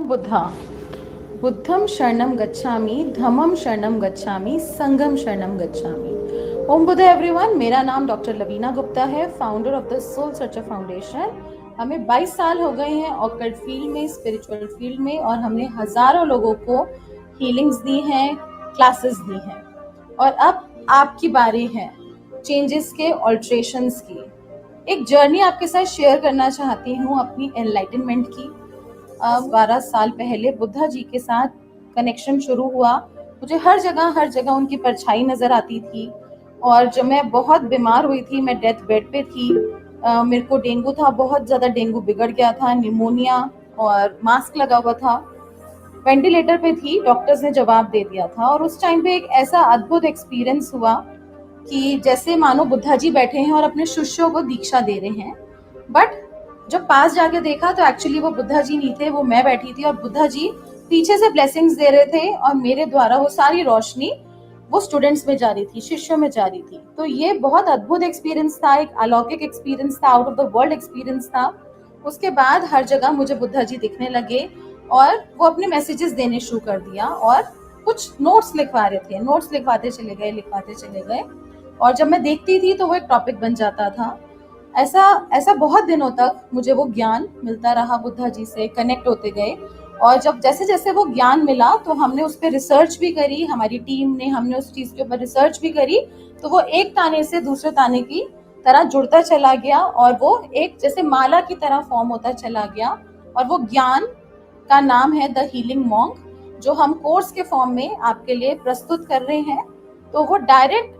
ओम बुद्धा। बुद्धम शरणम गच्छामि, धम्मम शरणम गच्छामि, संघम शरणम गच्छामि। ओम बुद्धा एवरीवन, मेरा नाम डॉक्टर लवीना गुप्ता है, founder of the soul searcher foundation. हमें 22 साल हो गए हैं ऑकल्ट फील्ड में, स्पिरिचुअल फील्ड में, और हमने हजारों लोगों को हीलिंग्स दी हैं, क्लासेस दी हैं। और अब आपकी बारी है चेंजेस के, ऑल्ट्रेशंस की। एक जर्नी आपके साथ शेयर करना चाहती हूँ अपनी एनलाइटनमेंट की। 12 साल पहले बुद्धा जी के साथ कनेक्शन शुरू हुआ। मुझे हर जगह उनकी परछाई नजर आती थी। और जब मैं बहुत बीमार हुई थी, मैं डेथ बेड पे थी, मेरे को डेंगू था, बहुत ज्यादा डेंगू बिगड़ गया था, निमोनिया, और मास्क लगा हुआ था, वेंटिलेटर पे थी, डॉक्टर्स ने जवाब दे दिया था। और उस टाइम पे एक ऐसा अद्भुत एक्सपीरियंस हुआ कि जैसे मानो बुद्धा जी बैठे हैं और अपने शिष्यों को दीक्षा दे रहे हैं। बट जब पास जाके देखा तो एक्चुअली वो बुद्धा जी नहीं थे, वो मैं बैठी थी, और बुद्धा जी पीछे से ब्लेसिंग्स दे रहे थे, और मेरे द्वारा वो सारी रोशनी वो स्टूडेंट्स में जा रही थी, शिष्यों में जा रही थी। तो ये बहुत अद्भुत एक्सपीरियंस था, एक अलौकिक एक्सपीरियंस था, out of the world experience था। उसके बाद हर जगह मुझे बुद्धा जी दिखने लगे, और वो अपने मैसेजेस देने शुरू कर दिया, और कुछ नोट्स लिखवा रहे थे, नोट्स लिखवाते चले गए। और जब मैं देखती थी तो वो एक टॉपिक बन जाता था। ऐसा ऐसा बहुत दिनों तक मुझे वो ज्ञान मिलता रहा, बुद्धा जी से कनेक्ट होते गए। और जब जैसे जैसे वो ज्ञान मिला तो हमने उस पर रिसर्च भी करी, हमारी टीम ने, हमने उस चीज के ऊपर रिसर्च भी करी। तो वो एक ताने से दूसरे ताने की तरह जुड़ता चला गया, और वो एक जैसे माला की तरह फॉर्म होता चला गया। और वो ज्ञान का नाम है द हीलिंग मॉन्क, जो हम कोर्स के फॉर्म में आपके लिए प्रस्तुत कर रहे हैं। तो वो डायरेक्ट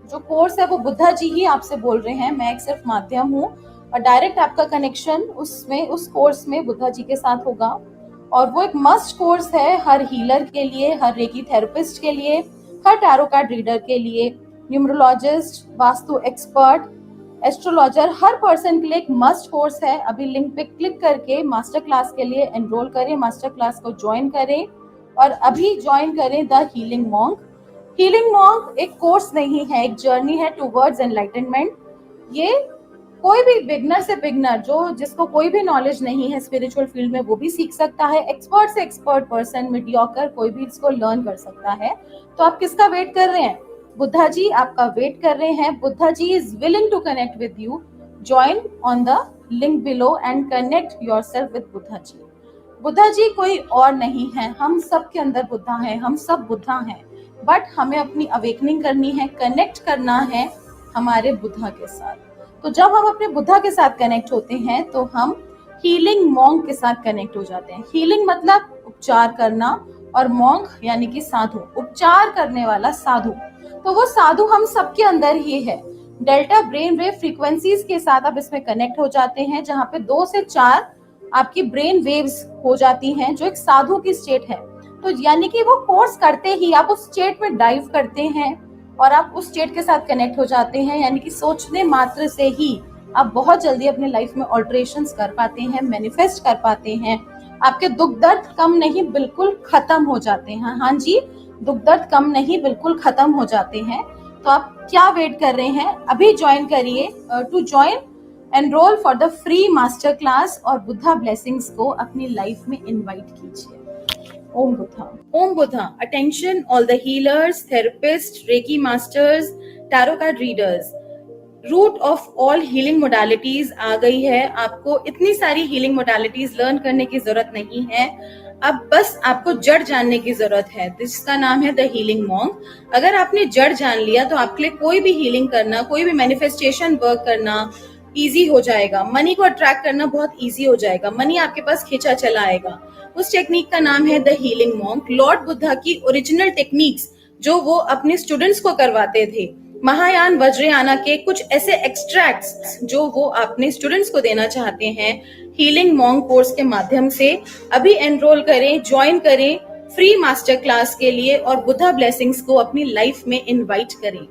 जो कोर्स है वो बुद्धा जी ही आपसे बोल रहे हैं, मैं एक सिर्फ माध्यम हूँ। और डायरेक्ट आपका कनेक्शन उसमें, उस कोर्स में बुद्धा जी के साथ होगा। और वो एक मस्ट कोर्स है हर हीलर के लिए, हर रेकी थेरेपिस्ट के लिए, हर टैरो कार्ड रीडर के लिए, न्यूमरोलॉजिस्ट, वास्तु एक्सपर्ट, एस्ट्रोलॉजर, हर पर्सन के लिए एक मस्ट कोर्स है। अभी लिंक पे क्लिक करके मास्टर क्लास के लिए एनरोल करें, मास्टर क्लास को ज्वाइन करें, और अभी ज्वाइन करें the healing monk. Healing monk एक कोर्स नहीं है, एक जर्नी है टूवर्ड्स एनलाइटनमेंट। ये कोई भी बिगनर से बिगनर, जो जिसको कोई भी नॉलेज नहीं है स्पिरिचुअल फील्ड में, वो भी सीख सकता है। एक्सपर्ट से एक्सपर्ट पर्सन, मीडियोकर, कोई भी इसको लर्न कर सकता है। तो आप किसका वेट कर रहे हैं? बुद्धा जी आपका वेट कर रहे हैं। Buddha ji is willing to connect with you. Join on the link below and connect yourself with Buddha ji. Buddha ji कोई और नहीं है, हम सब के अंदर बुद्धा है, हम सब बुद्धा हैं। बट हमें अपनी अवेकनिंग करनी है, कनेक्ट करना है हमारे बुद्धा के साथ। तो जब हम अपने बुद्धा के साथ कनेक्ट होते हैं तो हम हीलिंग मॉन्क के साथ कनेक्ट हो जाते हैं। हीलिंग मतलब उपचार करना, और मॉन्क यानी कि साधु, उपचार करने वाला साधु। तो वो साधु हम सबके अंदर ही है। डेल्टा ब्रेन वेव फ्रीक्वेंसीज के साथ आप इसमें कनेक्ट हो जाते हैं, जहां पे 2 से 4 आपकी ब्रेन वेव्स हो जाती हैं, जो एक साधु की स्टेट है। तो यानी कि वो कोर्स करते ही आप उस स्टेट में डाइव करते हैं, और आप उस स्टेट के साथ कनेक्ट हो जाते हैं। यानी कि सोचने मात्र से ही आप बहुत जल्दी अपने लाइफ में ऑल्टरेशंस कर पाते हैं, मैनिफेस्ट कर पाते हैं। आपके दुख दर्द कम नहीं, बिल्कुल खत्म हो जाते हैं। हाँ जी, दुख दर्द कम नहीं, बिल्कुल खत्म हो जाते हैं। तो आप क्या वेट कर रहे हैं? अभी ज्वाइन करिए। To join, enroll for the free master class, और बुद्धा ब्लेसिंग्स को अपनी लाइफ में इनवाइट कीजिए। Om Buddha. Om Buddha. Attention all the healers, therapists, reiki masters, tarot card readers. Root of all healing modalities आ गई है। आपको इतनी सारी हीलिंग मोडालिटीज लर्न करने की जरूरत नहीं है, अब बस आपको जड़ जानने की जरूरत है, जिसका नाम है द हीलिंग मॉन्क। अगर आपने जड़ जान लिया तो आपके लिए कोई भी हीलिंग करना, कोई भी मैनिफेस्टेशन वर्क करना इजी हो जाएगा। मनी को अट्रैक्ट करना बहुत इजी हो जाएगा, मनी आपके पास खींचा चला आएगा। उस टेक्निक का नाम है the healing monk. Lord Buddha की ओरिजिनल टेक्निक्स जो वो अपने स्टूडेंट्स को करवाते थे, महायान वज्रयाना के कुछ ऐसे एक्सट्रैक्ट्स जो वो अपने स्टूडेंट्स को देना चाहते हैं हीलिंग मॉन्क कोर्स के माध्यम से। अभी एनरोल करें, ज्वाइन करें फ्री मास्टर क्लास के लिए, और बुद्धा ब्लेसिंग्स को अपनी लाइफ में इनवाइट करें।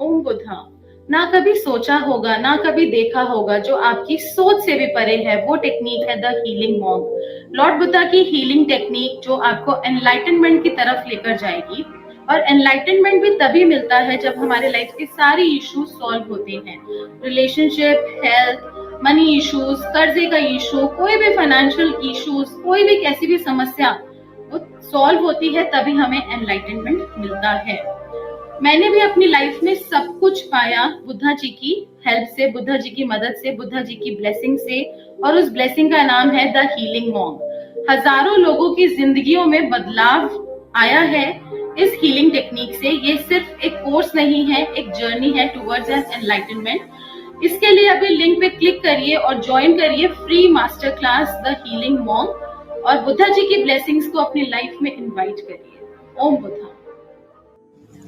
ओम बुद्धा। ना कभी सोचा होगा, ना कभी देखा होगा, जो आपकी सोच से भी परे है, वो टेक्निक है the healing monk. Lord Buddha की हीलिंग टेक्निक जो आपको एनलाइटनमेंट की तरफ लेकर जाएगी। और एनलाइटनमेंट भी तभी मिलता है जब हमारे लाइफ के सारे इश्यूज सॉल्व होते हैं। रिलेशनशिप, हेल्थ, मनी इश्यूज, कर्जे का इशू, कोई भी फाइनेंशियल इश्यूज, कोई भी कैसी भी समस्या वो सॉल्व होती है, तभी हमें एनलाइटनमेंट मिलता है। मैंने भी अपनी लाइफ में सब कुछ पाया बुद्धा जी की हेल्प से, बुद्धा जी की मदद से, बुद्धा जी की ब्लेसिंग से, और उस ब्लेसिंग का नाम है द हीलिंग मॉन्क। हजारों लोगों की जिंदगियों में बदलाव आया है इस हीलिंग टेक्निक से। ये सिर्फ एक कोर्स नहीं है, एक जर्नी है टुवर्ड्स एन एनलाइटनमेंट। इसके लिए अभी लिंक पे क्लिक करिए और ज्वाइन करिए free master class the healing monk, और बुद्धा जी की ब्लेसिंग्स को अपनी लाइफ में इनवाइट करिए। ओम बुद्धा।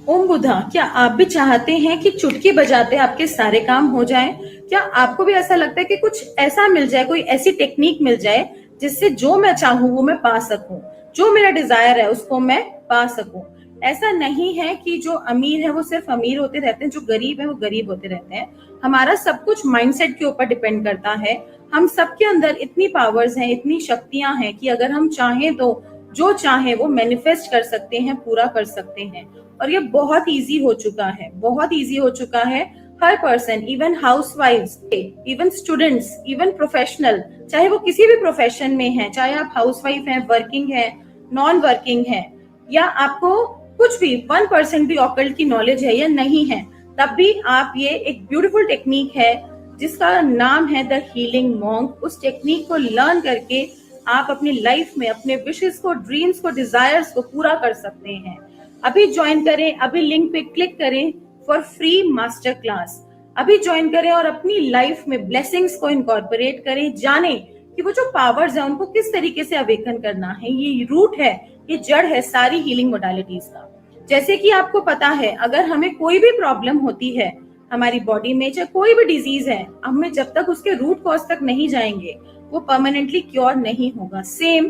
ओम बुद्धा, क्या आप भी चाहते हैं कि चुटकी बजाते आपके सारे काम हो जाएं? क्या आपको भी ऐसा लगता है कि कुछ ऐसा मिल जाए, कोई ऐसी टेक्निक मिल जाए जिससे जो मैं चाहूं वो मैं पा सकूं, जो मेरा डिजायर है उसको मैं पा सकूं? ऐसा नहीं है कि जो अमीर है वो सिर्फ अमीर होते रहते हैं, जो गरीब है वो गरीब होते रहते हैं। हमारा सब कुछ माइंडसेट के ऊपर डिपेंड करता है। हम सबके अंदर इतनी पावर्स हैं, इतनी शक्तियां हैं कि अगर हम चाहें तो जो चाहे वो मैनिफेस्ट कर सकते हैं, पूरा कर सकते हैं। और ये बहुत इजी हो चुका है, बहुत इजी हो चुका है। हर पर्सन, इवन हाउसवाइफ्स, इवन स्टूडेंट्स, इवन प्रोफेशनल, चाहे वो किसी भी प्रोफेशन में है, चाहे आप हाउसवाइफ हैं, वर्किंग है, नॉन वर्किंग है, या आपको कुछ भी 1% भी ऑकल्ट की नॉलेज है या नहीं है, तब भी आप ये एक ब्यूटीफुल टेक्निक है जिसका नाम है द हीलिंग मॉन्क। उस टेक्निक को लर्न करके आप अपनी लाइफ में अपने विशेस को, ड्रीम्स को, डिजायर्स को पूरा कर सकते हैं। अभी ज्वाइन करें, अभी लिंक पे क्लिक करें फॉर फ्री मास्टर क्लास। अभी ज्वाइन करें और अपनी लाइफ में ब्लेसिंग्स को इनकॉर्पोरेट करें। जाने कि वो जो पावर्स है उनको किस तरीके से अवेकन करना है। ये रूट है, ये जड़ है सारी हीलिंग मोडालिटीज का। जैसे कि आपको पता है, अगर हमें कोई भी प्रॉब्लम होती है हमारी बॉडी में, चाहे कोई भी डिजीज है, हमें जब तक उसके रूट कॉज तक नहीं जाएंगे वो परमानेंटली क्योर नहीं होगा। सेम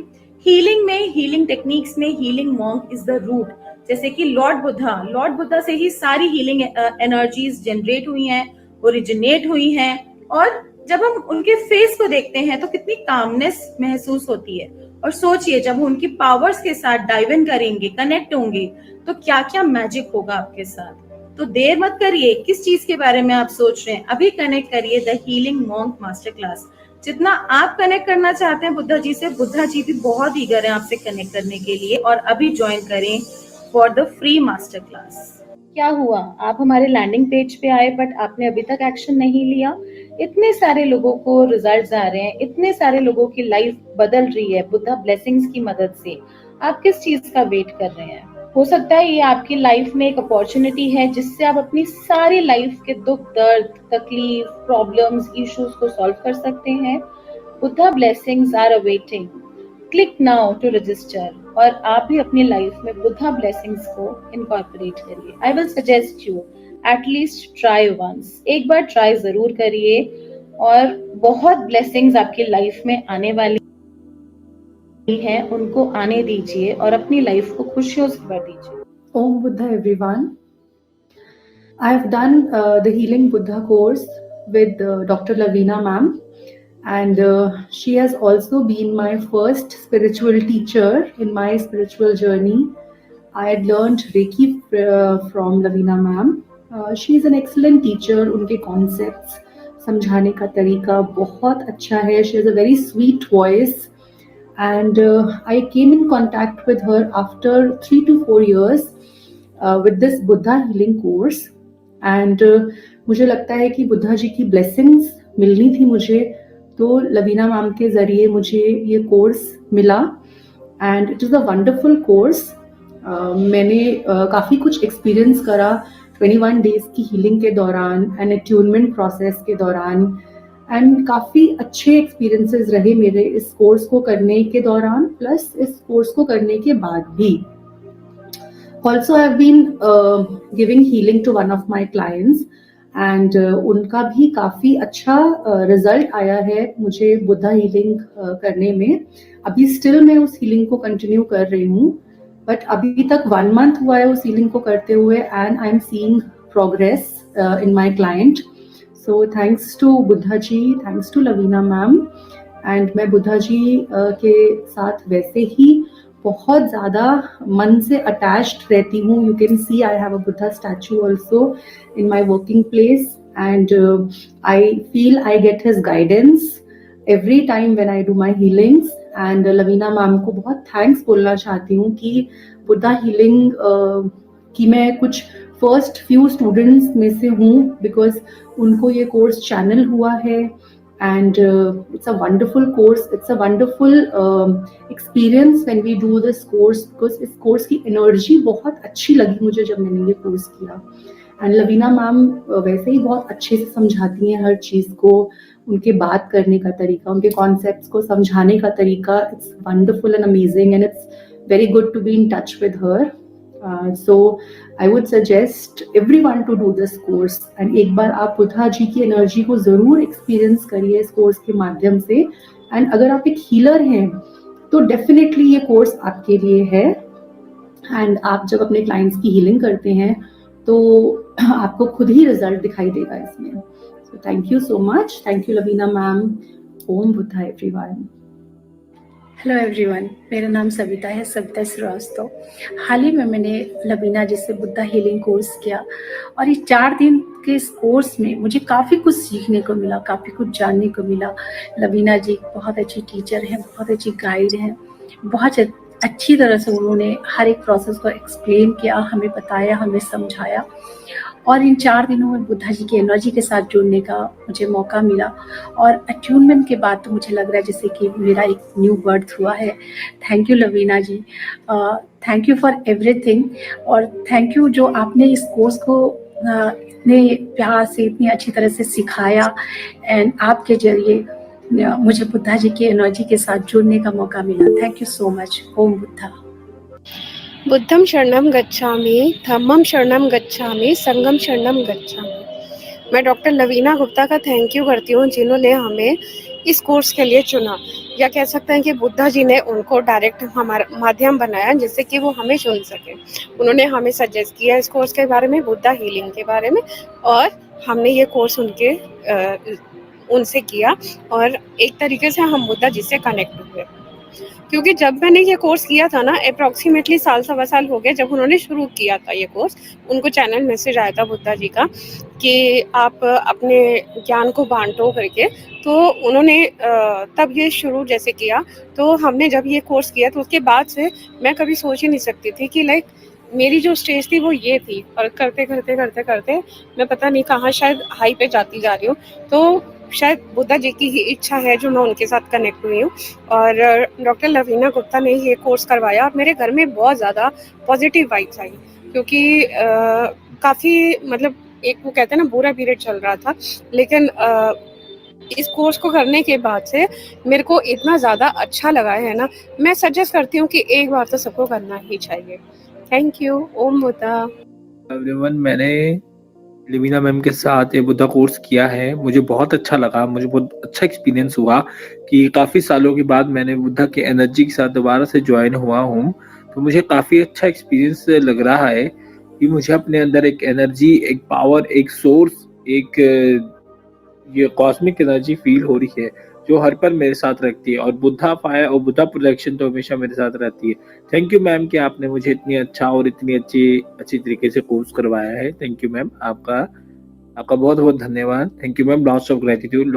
हीलिंग में, हीलिंग टेक्निक्स में healing monk is the root. जैसे कि लॉर्ड बुद्धा से ही सारी हीलिंग एनर्जीज जनरेट हुई हैं, ओरिजिनेट हुई हैं। और जब हम उनके फेस को देखते हैं तो कितनी कामनेस महसूस होती है। और सोचिए, जब उनकी पावर्स के साथ डाइव इन करेंगे, कनेक्ट होंगे, तो क्या क्या मैजिक होगा आपके साथ। तो देर मत करिए, किस चीज के बारे में आप सोच रहे हैं, अभी कनेक्ट करिए the healing monk master class. जितना आप कनेक्ट करना चाहते हैं बुद्धा जी से, बुद्धा जी भी बहुत ईगर है आपसे कनेक्ट करने के लिए। और अभी ज्वाइन करें for the free master class. क्या हुआ, आप हमारे लैंडिंग पेज पे आए बट आपने अभी तक एक्शन नहीं लिया? इतने सारे लोगों को रिजल्ट्स आ रहे हैं, इतने सारे लोगों की लाइफ बदल रही है बुद्धा ब्लेसिंग्स की मदद से। आप किस चीज का वेट कर रहे हैं? हो सकता है ये आपकी लाइफ में एक अपॉर्चुनिटी है जिससे आप अपनी सारी लाइफ के दुख, दर्द, तकलीफ, प्रॉब्लम्स, इश्यूज को सॉल्व कर सकते हैं। Buddha blessings are awaiting. Click now to register और आप भी अपनी लाइफ में बुद्धा ब्लेसिंग्स को इनकॉर्पोरेट करिए। I will suggest you at least try once, एक बार ट्राई जरूर करिए और बहुत ब्लेसिंग्स आपकी लाइफ में आने वाली हैं, उनको आने दीजिए और अपनी लाइफ को खुशियों से भर दीजिए। Om Buddha everyone. I have done the Healing Buddha course with Dr. Lavina ma'am, and she has also been my first spiritual teacher in my spiritual journey. I had learned Reiki from Lavina ma'am. She is an excellent teacher. उनके concepts समझाने का तरीका बहुत अच्छा है. She has a very sweet voice. And I came in contact with her after 3 to 4 years with this Buddha healing course. And मुझे लगता है कि बुद्धा जी की blessings मिलनी थी मुझे, तो लवीना मैम के ज़रिए मुझे ये कोर्स मिला and it is a wonderful course. मैंने काफ़ी कुछ एक्सपीरियंस करा 21 डेज की हीलिंग के दौरान एंड अट्यूनमेंट प्रोसेस के दौरान, एंड काफ़ी अच्छे एक्सपीरियंसेस रहे मेरे इस कोर्स को करने के दौरान, प्लस इस कोर्स को करने के बाद भी. Also I have been giving healing to one of my clients and उनका भी काफ़ी अच्छा रिजल्ट आया है मुझे बुद्धा हीलिंग करने में. अभी स्टिल मैं उस हीलिंग को कंटिन्यू कर रही हूँ, बट अभी तक 1 month हुआ है उस हीलिंग को करते हुए and I am seeing progress in my client. So thanks to Buddha ji, thanks to Lavina ma'am, and मैं बुद्धा जी के साथ वैसे ही बहुत ज़्यादा मन से अटैच्ड रहती हूँ. You can see I have a Buddha statue also in my working place. and I feel I get his guidance every time when I do my healings. And Lavina ma'am को बहुत थैंक्स बोलना चाहती हूँ कि बुद्धा हीलिंग कि मैं कुछ फर्स्ट फ्यू स्टूडेंट्स में से हूँ, बिकॉज उनको ये कोर्स चैनल हुआ है. And it's a wonderful course, it's a wonderful experience when we do this course, because इस कोर्स की एनर्जी बहुत अच्छी लगी मुझे जब मैंने ये कोर्स किया. एंड लवीना मैम वैसे ही बहुत अच्छे से समझाती हैं हर चीज़ को, उनके बात करने का तरीका, उनके कॉन्सेप्ट्स को समझाने का तरीका, it's wonderful and amazing, and it's very good to be in touch with her. So I would suggest everyone to do this course, and एक बार आप बुद्धा जी की एनर्जी को ज़रूर एक्सपीरियंस करिए इस कोर्स के माध्यम से. एंड अगर आप एक हीलर हैं तो डेफिनेटली ये कोर्स आपके लिए है. एंड आप जब अपने क्लाइंट्स की हीलिंग करते हैं तो आपको खुद ही रिजल्ट दिखाई देगा इसमें. So thank you so much. Thank you Lavina ma'am. Om Buddha everyone. Hello everyone, मेरा नाम सविता है, सविता श्रीवास्तव. हाल ही में मैंने लवीना जी से बुद्धा हीलिंग कोर्स किया और इस 4 दिन के इस कोर्स में मुझे काफ़ी कुछ सीखने को मिला, काफ़ी कुछ जानने को मिला. लवीना जी बहुत अच्छी टीचर हैं, बहुत अच्छी गाइड हैं, बहुत अच्छी तरह से उन्होंने हर एक प्रोसेस को एक्सप्लेन किया, हमें बताया, हमें समझाया. और इन 4 दिनों में बुद्धा जी की एनर्जी के साथ जुड़ने का मुझे मौका मिला और अट्यूनमेंट के बाद तो मुझे लग रहा है जैसे कि मेरा एक न्यू बर्थ हुआ है. Thank you Lavina ji, thank you for everything. और थैंक यू जो आपने इस कोर्स को इतने प्यार से, इतनी अच्छी तरह से सिखाया, एंड आपके जरिए मुझे बुद्धा जी की एनर्जी के साथ जुड़ने का मौका मिला. Thank you so much. Om Buddha. बुद्धम शरणम गच्छामि, धम्मम शरणम गच्छामि, संगम शरणम गच्छामि. मैं डॉक्टर लवीना गुप्ता का थैंक यू करती हूँ जिन्होंने हमें इस कोर्स के लिए चुना, या कह सकते हैं कि बुद्धा जी ने उनको डायरेक्ट हमारा माध्यम बनाया जिससे कि वो हमें चुन सके. उन्होंने हमें सजेस्ट किया इस कोर्स के बारे में, बुद्धा हीलिंग के बारे में, और हमने ये कोर्स उनसे किया और एक तरीके से हम बुद्धा जी से कनेक्ट हुए. क्योंकि जब मैंने ये कोर्स किया था ना, अप्रॉक्सीमेटली 1.25 साल हो गए जब उन्होंने शुरू किया था ये कोर्स. उनको चैनल मैसेज आया था बुद्धा जी का कि आप अपने ज्ञान को बांटो करके. तो उन्होंने तब ये शुरू जैसे किया. तो हमने जब ये कोर्स किया तो उसके बाद से मैं कभी सोच ही नहीं सकती थी कि लाइक मेरी जो स्टेज थी वो ये थी, और करते करते करते करते मैं पता नहीं कहाँ शायद हाई पे जाती जा रही हूँ. तो शायद बुद्धा जी की ही इच्छा है जो मैं उनके साथ कनेक्ट हुई हूँ. और डॉक्टर लवीना गुप्ता ने ये कोर्स करवाया और मेरे घर में बहुत ज़्यादा पॉजिटिव वाइब्स आई, क्योंकि काफ़ी मतलब एक वो कहते हैं ना बुरा पीरियड चल रहा था, लेकिन इस कोर्स को करने के बाद से मेरे को इतना ज़्यादा अच्छा लगा है ना. मैं सजेस्ट करती हूँ कि एक बार तो सबको करना ही चाहिए. Thank you. Om Buddha. Everyone, मैंने लवीना मैम के साथ ये बुद्धा कोर्स किया है. मुझे बहुत अच्छा लगा, मुझे बहुत अच्छा एक्सपीरियंस हुआ कि काफ़ी सालों के बाद मैंने बुद्धा के एनर्जी के साथ दोबारा से ज्वाइन हुआ हूँ. तो मुझे काफ़ी अच्छा एक्सपीरियंस लग रहा है कि मुझे अपने अंदर एक एनर्जी, एक पावर, एक सोर्स, एक ये कॉस्मिक एनर्जी फील हो रही है जो हर पर मेरे साथ रहती है. और बुद्धा फायर और बुद्धा प्रोटेक्शन तो हमेशा मेरे साथ रहती है. थैंक यू मैम कि आपने मुझे इतनी अच्छा और इतनी अच्छी तरीके से कोर्स करवाया है. थैंक यू मैम, आपका बहुत बहुत धन्यवाद. Thank you ma'am. Lots of gratitude.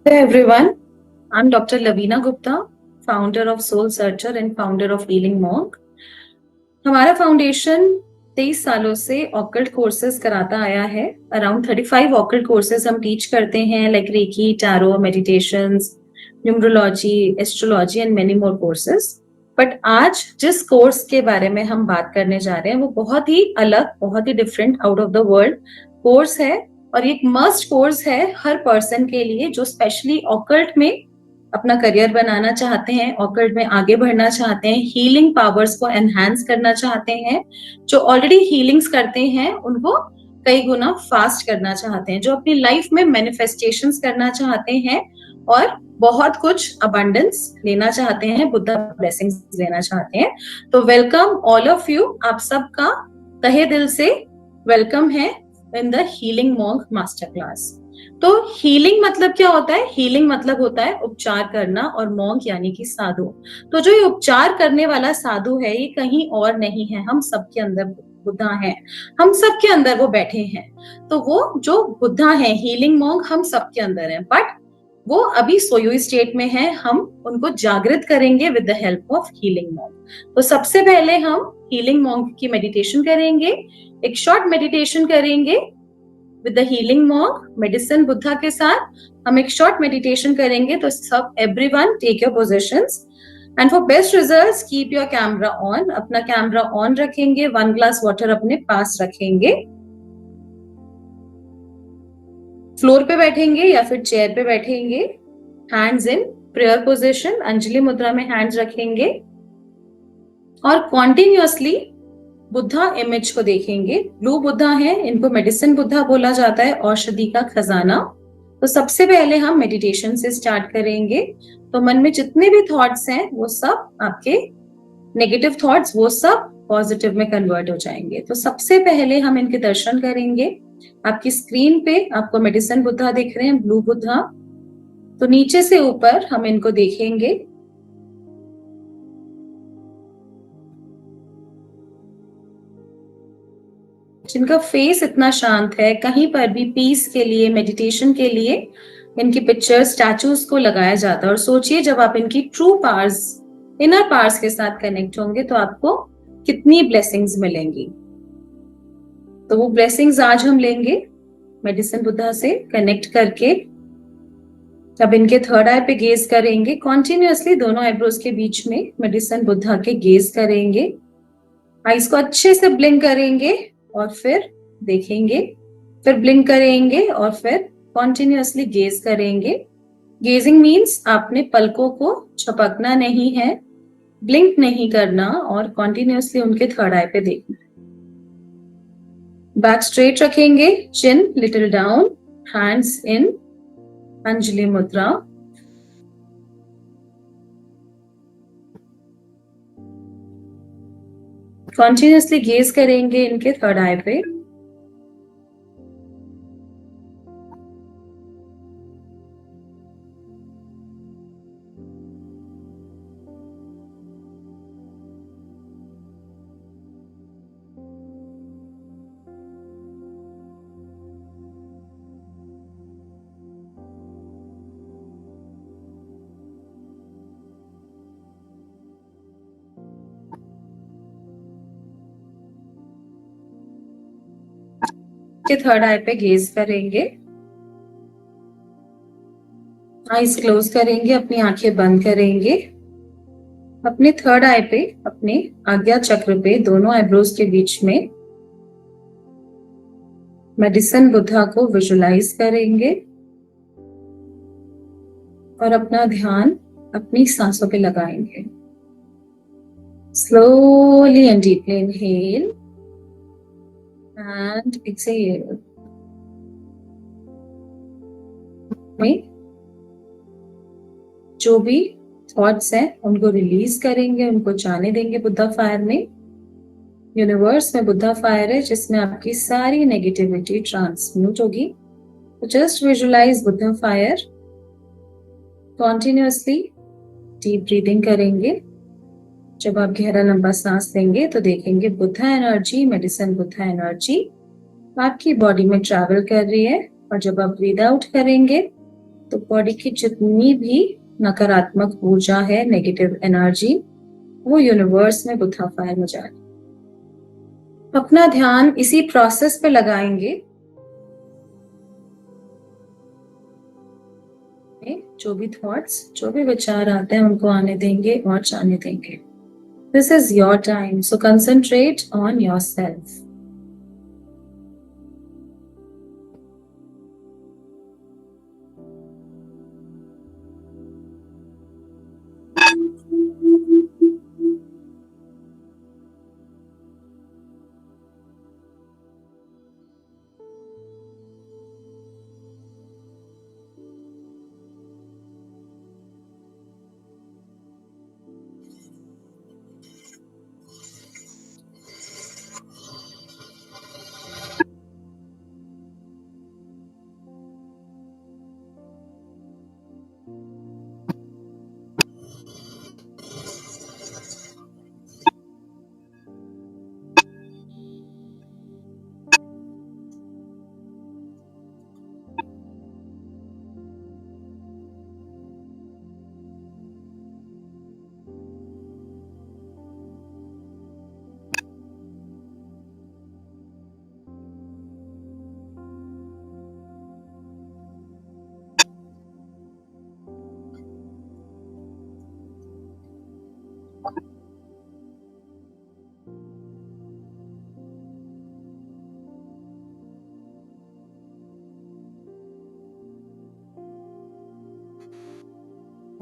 Hey everyone, I'm Dr. Lavina Gupta, founder of Soul Searcher and founder of Healing Monk. हमारा फाउंडेशन 23 सालों से ऑकल्ट कोर्सेज कराता आया है. अराउंड 35 ऑकल्ट कोर्सेज हम टीच करते हैं, like reiki, tarot, meditations, numerology, astrology and many more courses. But आज जिस कोर्स के बारे में हम बात करने जा रहे हैं वो बहुत ही अलग, बहुत ही different, out of the world course है. और एक मस्ट कोर्स है हर पर्सन के लिए जो स्पेशली ऑकल्ट में अपना करियर बनाना चाहते हैं, ऑकल्ट में आगे बढ़ना चाहते हैं, हीलिंग पावर्स को एनहांस करना चाहते हैं, जो ऑलरेडी हीलिंग्स करते हैं उनको कई गुना फास्ट करना चाहते हैं, जो अपनी लाइफ में मैनिफेस्टेशंस करना चाहते हैं और बहुत कुछ अबंडेंस लेना चाहते हैं, बुद्धा ब्लेसिंग्स लेना चाहते हैं. तो वेलकम ऑल ऑफ यू. आप सबका तहे दिल से वेलकम है in the Healing Monk Masterclass. तो हीलिंग मतलब क्या होता है? हीलिंग मतलब होता है उपचार करना, और मॉन्क यानी कि साधु। तो जो ये उपचार करने वाला साधु है, ये कहीं और नहीं है, हम सबके अंदर बुद्धा है, हम सबके अंदर वो बैठे हैं। तो वो जो बुद्धा है, हीलिंग मॉन्क, हम सबके अंदर है, बट वो अभी सोई हुई स्टेट में है। हम उनको जागृत करेंगे with the help of healing monk. तो सबसे पहले हम हीलिंग मॉन्क की मेडिटेशन करेंगे, एक शॉर्ट मेडिटेशन करेंगे with the healing monk. Medicine Buddha के साथ हम एक शॉर्ट मेडिटेशन करेंगे। तो सब everyone take your positions and for best results keep your camera on. अपना कैमरा ऑन रखेंगे, 1 ग्लास वाटर अपने पास रखेंगे, फ्लोर पे बैठेंगे या फिर चेयर पे बैठेंगे, hands in prayer position, Anjali मुद्रा में हैंड्स रखेंगे और कॉन्टिन्यूअसली बुद्धा इमेज को देखेंगे। ब्लू बुद्धा है, इनको मेडिसिन बुद्धा बोला जाता है, औषधि का खजाना। तो सबसे पहले हम मेडिटेशन से स्टार्ट करेंगे। तो मन में जितने भी थॉट्स हैं वो सब आपके नेगेटिव थॉट्स, वो सब पॉजिटिव में कन्वर्ट हो जाएंगे। तो सबसे पहले हम इनके दर्शन करेंगे। आपकी स्क्रीन पे आपको मेडिसिन बुद्धा दिख रहे हैं, ब्लू बुद्धा। तो नीचे से ऊपर हम इनको देखेंगे। जिनका फेस इतना शांत है, कहीं पर भी पीस के लिए, मेडिटेशन के लिए इनकी पिक्चर, स्टैचूज को लगाया जाता है। और सोचिए जब आप इनकी ट्रू पावर्स, इनर पावर्स के साथ कनेक्ट होंगे तो आपको कितनी ब्लेसिंग्स मिलेंगी। तो वो ब्लेसिंग्स आज हम लेंगे मेडिसिन बुद्धा से कनेक्ट करके। अब इनके थर्ड आई पे गेज करेंगे, कॉन्टिन्यूअसली दोनों आईब्रोज के बीच में मेडिसिन बुद्धा के गेज करेंगे। आईज को अच्छे से ब्लिंक करेंगे और फिर देखेंगे, फिर ब्लिंक करेंगे और फिर कॉन्टिन्यूअसली गेज करेंगे। गेजिंग मीन्स आपने पलकों को झपकना नहीं है, ब्लिंक नहीं करना और कॉन्टिन्यूअसली उनके थर्ड आई पे देखना। बैक स्ट्रेट रखेंगे, chin little down, hands in Anjali mudra. Continuously gauge करेंगे इनके थर्ड आई पे। के थर्ड आई पे गेज करेंगे, आईज क्लोज करेंगे, अपनी आंखें बंद करेंगे। अपने थर्ड आई पे, अपने आज्ञा चक्र पे, दोनों आईब्रोज के बीच में मेडिसिन बुद्धा को विजुलाइज करेंगे और अपना ध्यान अपनी सांसों पे लगाएंगे। Slowly and deeply inhale and exhale. में जो भी थॉट्स हैं उनको रिलीज करेंगे, उनको जाने देंगे बुद्धा फायर में। यूनिवर्स में बुद्धा फायर है जिसमें आपकी सारी नेगेटिविटी ट्रांसम्यूट होगी। तो just visualize Buddha fire. Continuously deep breathing करेंगे। जब आप गहरा लंबा सांस लेंगे तो देखेंगे Buddha energy, medicine Buddha energy आपकी बॉडी में ट्रैवल कर रही है। और जब आप ब्रीद आउट करेंगे तो बॉडी की जितनी भी नकारात्मक ऊर्जा है, नेगेटिव एनर्जी, वो यूनिवर्स में बुद्धा फायर में जा रही है। अपना ध्यान इसी प्रोसेस पे लगाएंगे। जो भी थॉट्स, जो भी विचार आते हैं उनको आने देंगे और जाने देंगे। This is your time, so concentrate on yourself.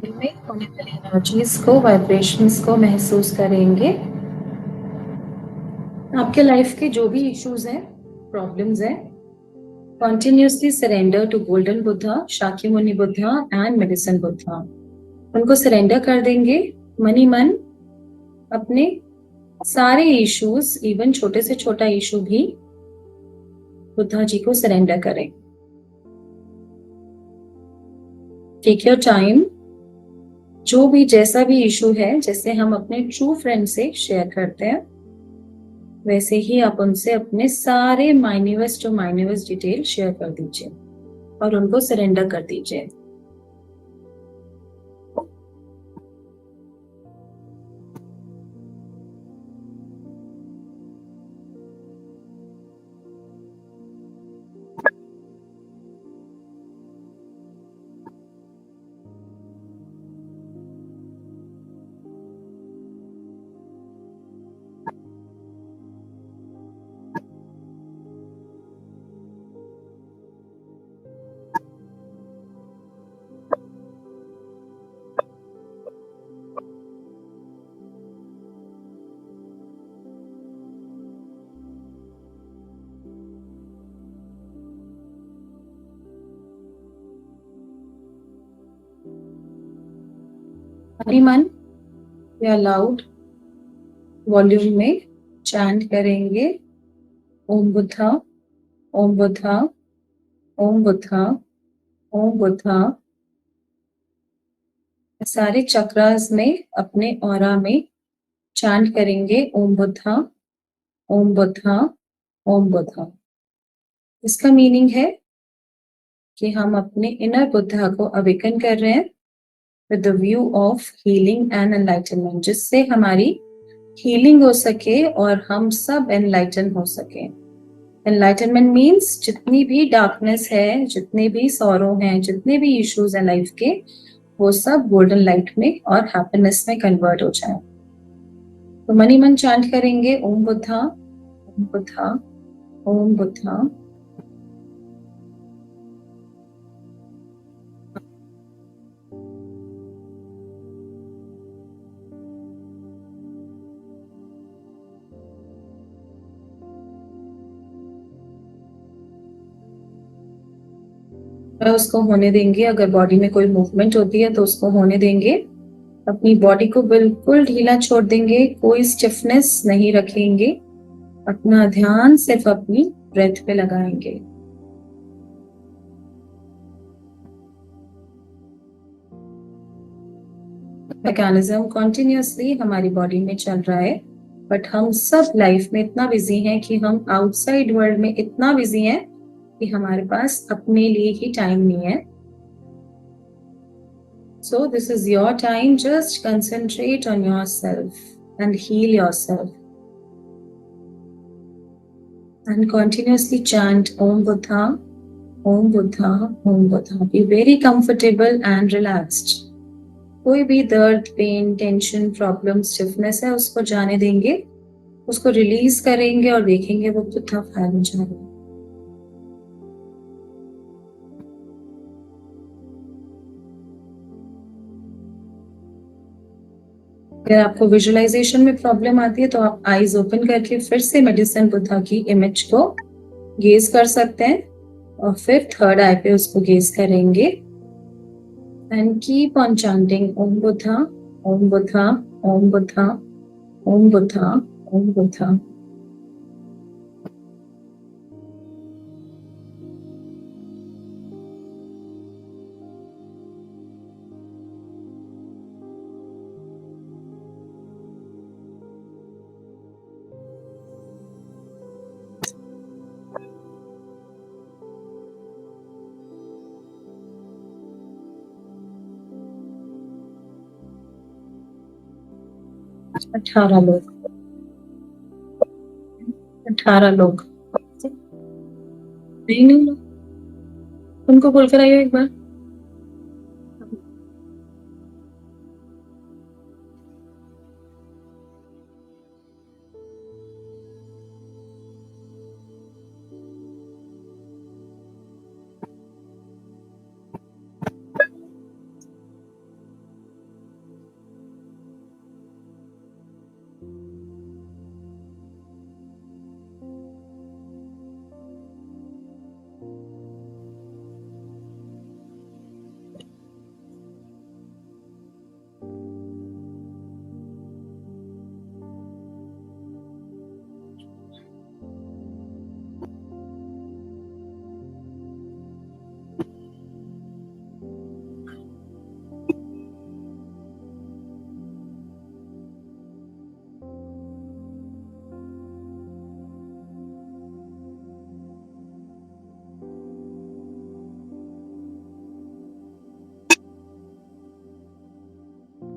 में होने वाली एनर्जीज को, वाइब्रेशंस को महसूस करेंगे। आपके लाइफ के जो भी इश्यूज हैं, प्रॉब्लम्स हैं, continuously surrender to golden Buddha, Shakyamuni Buddha and medicine Buddha. उनको सरेंडर कर देंगे मन ही मन। अपने सारे इश्यूज, इवन छोटे से छोटा इशू भी बुद्धा जी को सरेंडर करें। Take your time. जो भी जैसा भी इशू है, जैसे हम अपने ट्रू फ्रेंड से शेयर करते हैं, वैसे ही आप उनसे अपने सारे माइन्यूएस्ट और माइन्यूएस्ट डिटेल शेयर कर दीजिए और उनको सरेंडर कर दीजिए। अपनी मन या लाउड वॉल्यूम में चैंट करेंगे ओम बुद्धा, ओम बुद्धा, ओम बुद्धा, ओम बुद्धा। सारे चक्रास में, अपने ऑरा में चैंट करेंगे ओम बुद्धा, ओम बुद्धा, ओम बुद्धा। इसका मीनिंग है कि हम अपने इनर बुद्धा को अवेकन कर रहे हैं with the view of healing and enlightenment, जिससे हमारी हीलिंग हो सके और हम सब एनलाइटन हो सके। एनलाइटनमेंट मीन्स जितनी भी डार्कनेस है, जितने भी सॉरो हैं, जितने भी इश्यूज हैं लाइफ के, वो सब गोल्डन लाइट में और हैप्पीनेस में कन्वर्ट हो जाए। तो मनी मन चांट करेंगे ओम बुद्धा, ओम बुद्धा, ओम बुद्धा। उसको होने देंगे। अगर बॉडी में कोई मूवमेंट होती है तो उसको होने देंगे। अपनी बॉडी को बिल्कुल ढीला छोड़ देंगे, कोई स्टिफनेस नहीं रखेंगे। अपना ध्यान सिर्फ अपनी ब्रेथ पे लगाएंगे। मैकेनिज्म कॉन्टिन्यूसली हमारी बॉडी में चल रहा है, बट हम सब लाइफ में इतना बिजी हैं कि हम आउटसाइड वर्ल्ड में इतना बिजी हैं कि हमारे पास अपने लिए ही टाइम नहीं है। So this is your time. Just concentrate on yourself and heal yourself. And continuously chant Om Buddha, Om Buddha, Om Buddha. Be very comfortable and relaxed. कोई भी दर्द, पेन, टेंशन, प्रॉब्लम, स्टिफनेस है, उसको जाने देंगे, उसको रिलीज करेंगे और देखेंगे वो बुद्धा फायर हो जाएगा। अगर आपको विजुअलाइजेशन में प्रॉब्लम आती है तो आप आईज ओपन करके फिर से मेडिसिन बुद्धा की इमेज को गेज कर सकते हैं और फिर थर्ड आई पे उसको गेज करेंगे। एंड कीप ऑन चांटिंग ओम बुद्धा, ओम बुद्धा, ओम बुद्धा, ओम बुद्धा, ओम बुद्धा। अठारह लोग, 18 लोग। नहीं, उनको बोलकर आइए एक बार।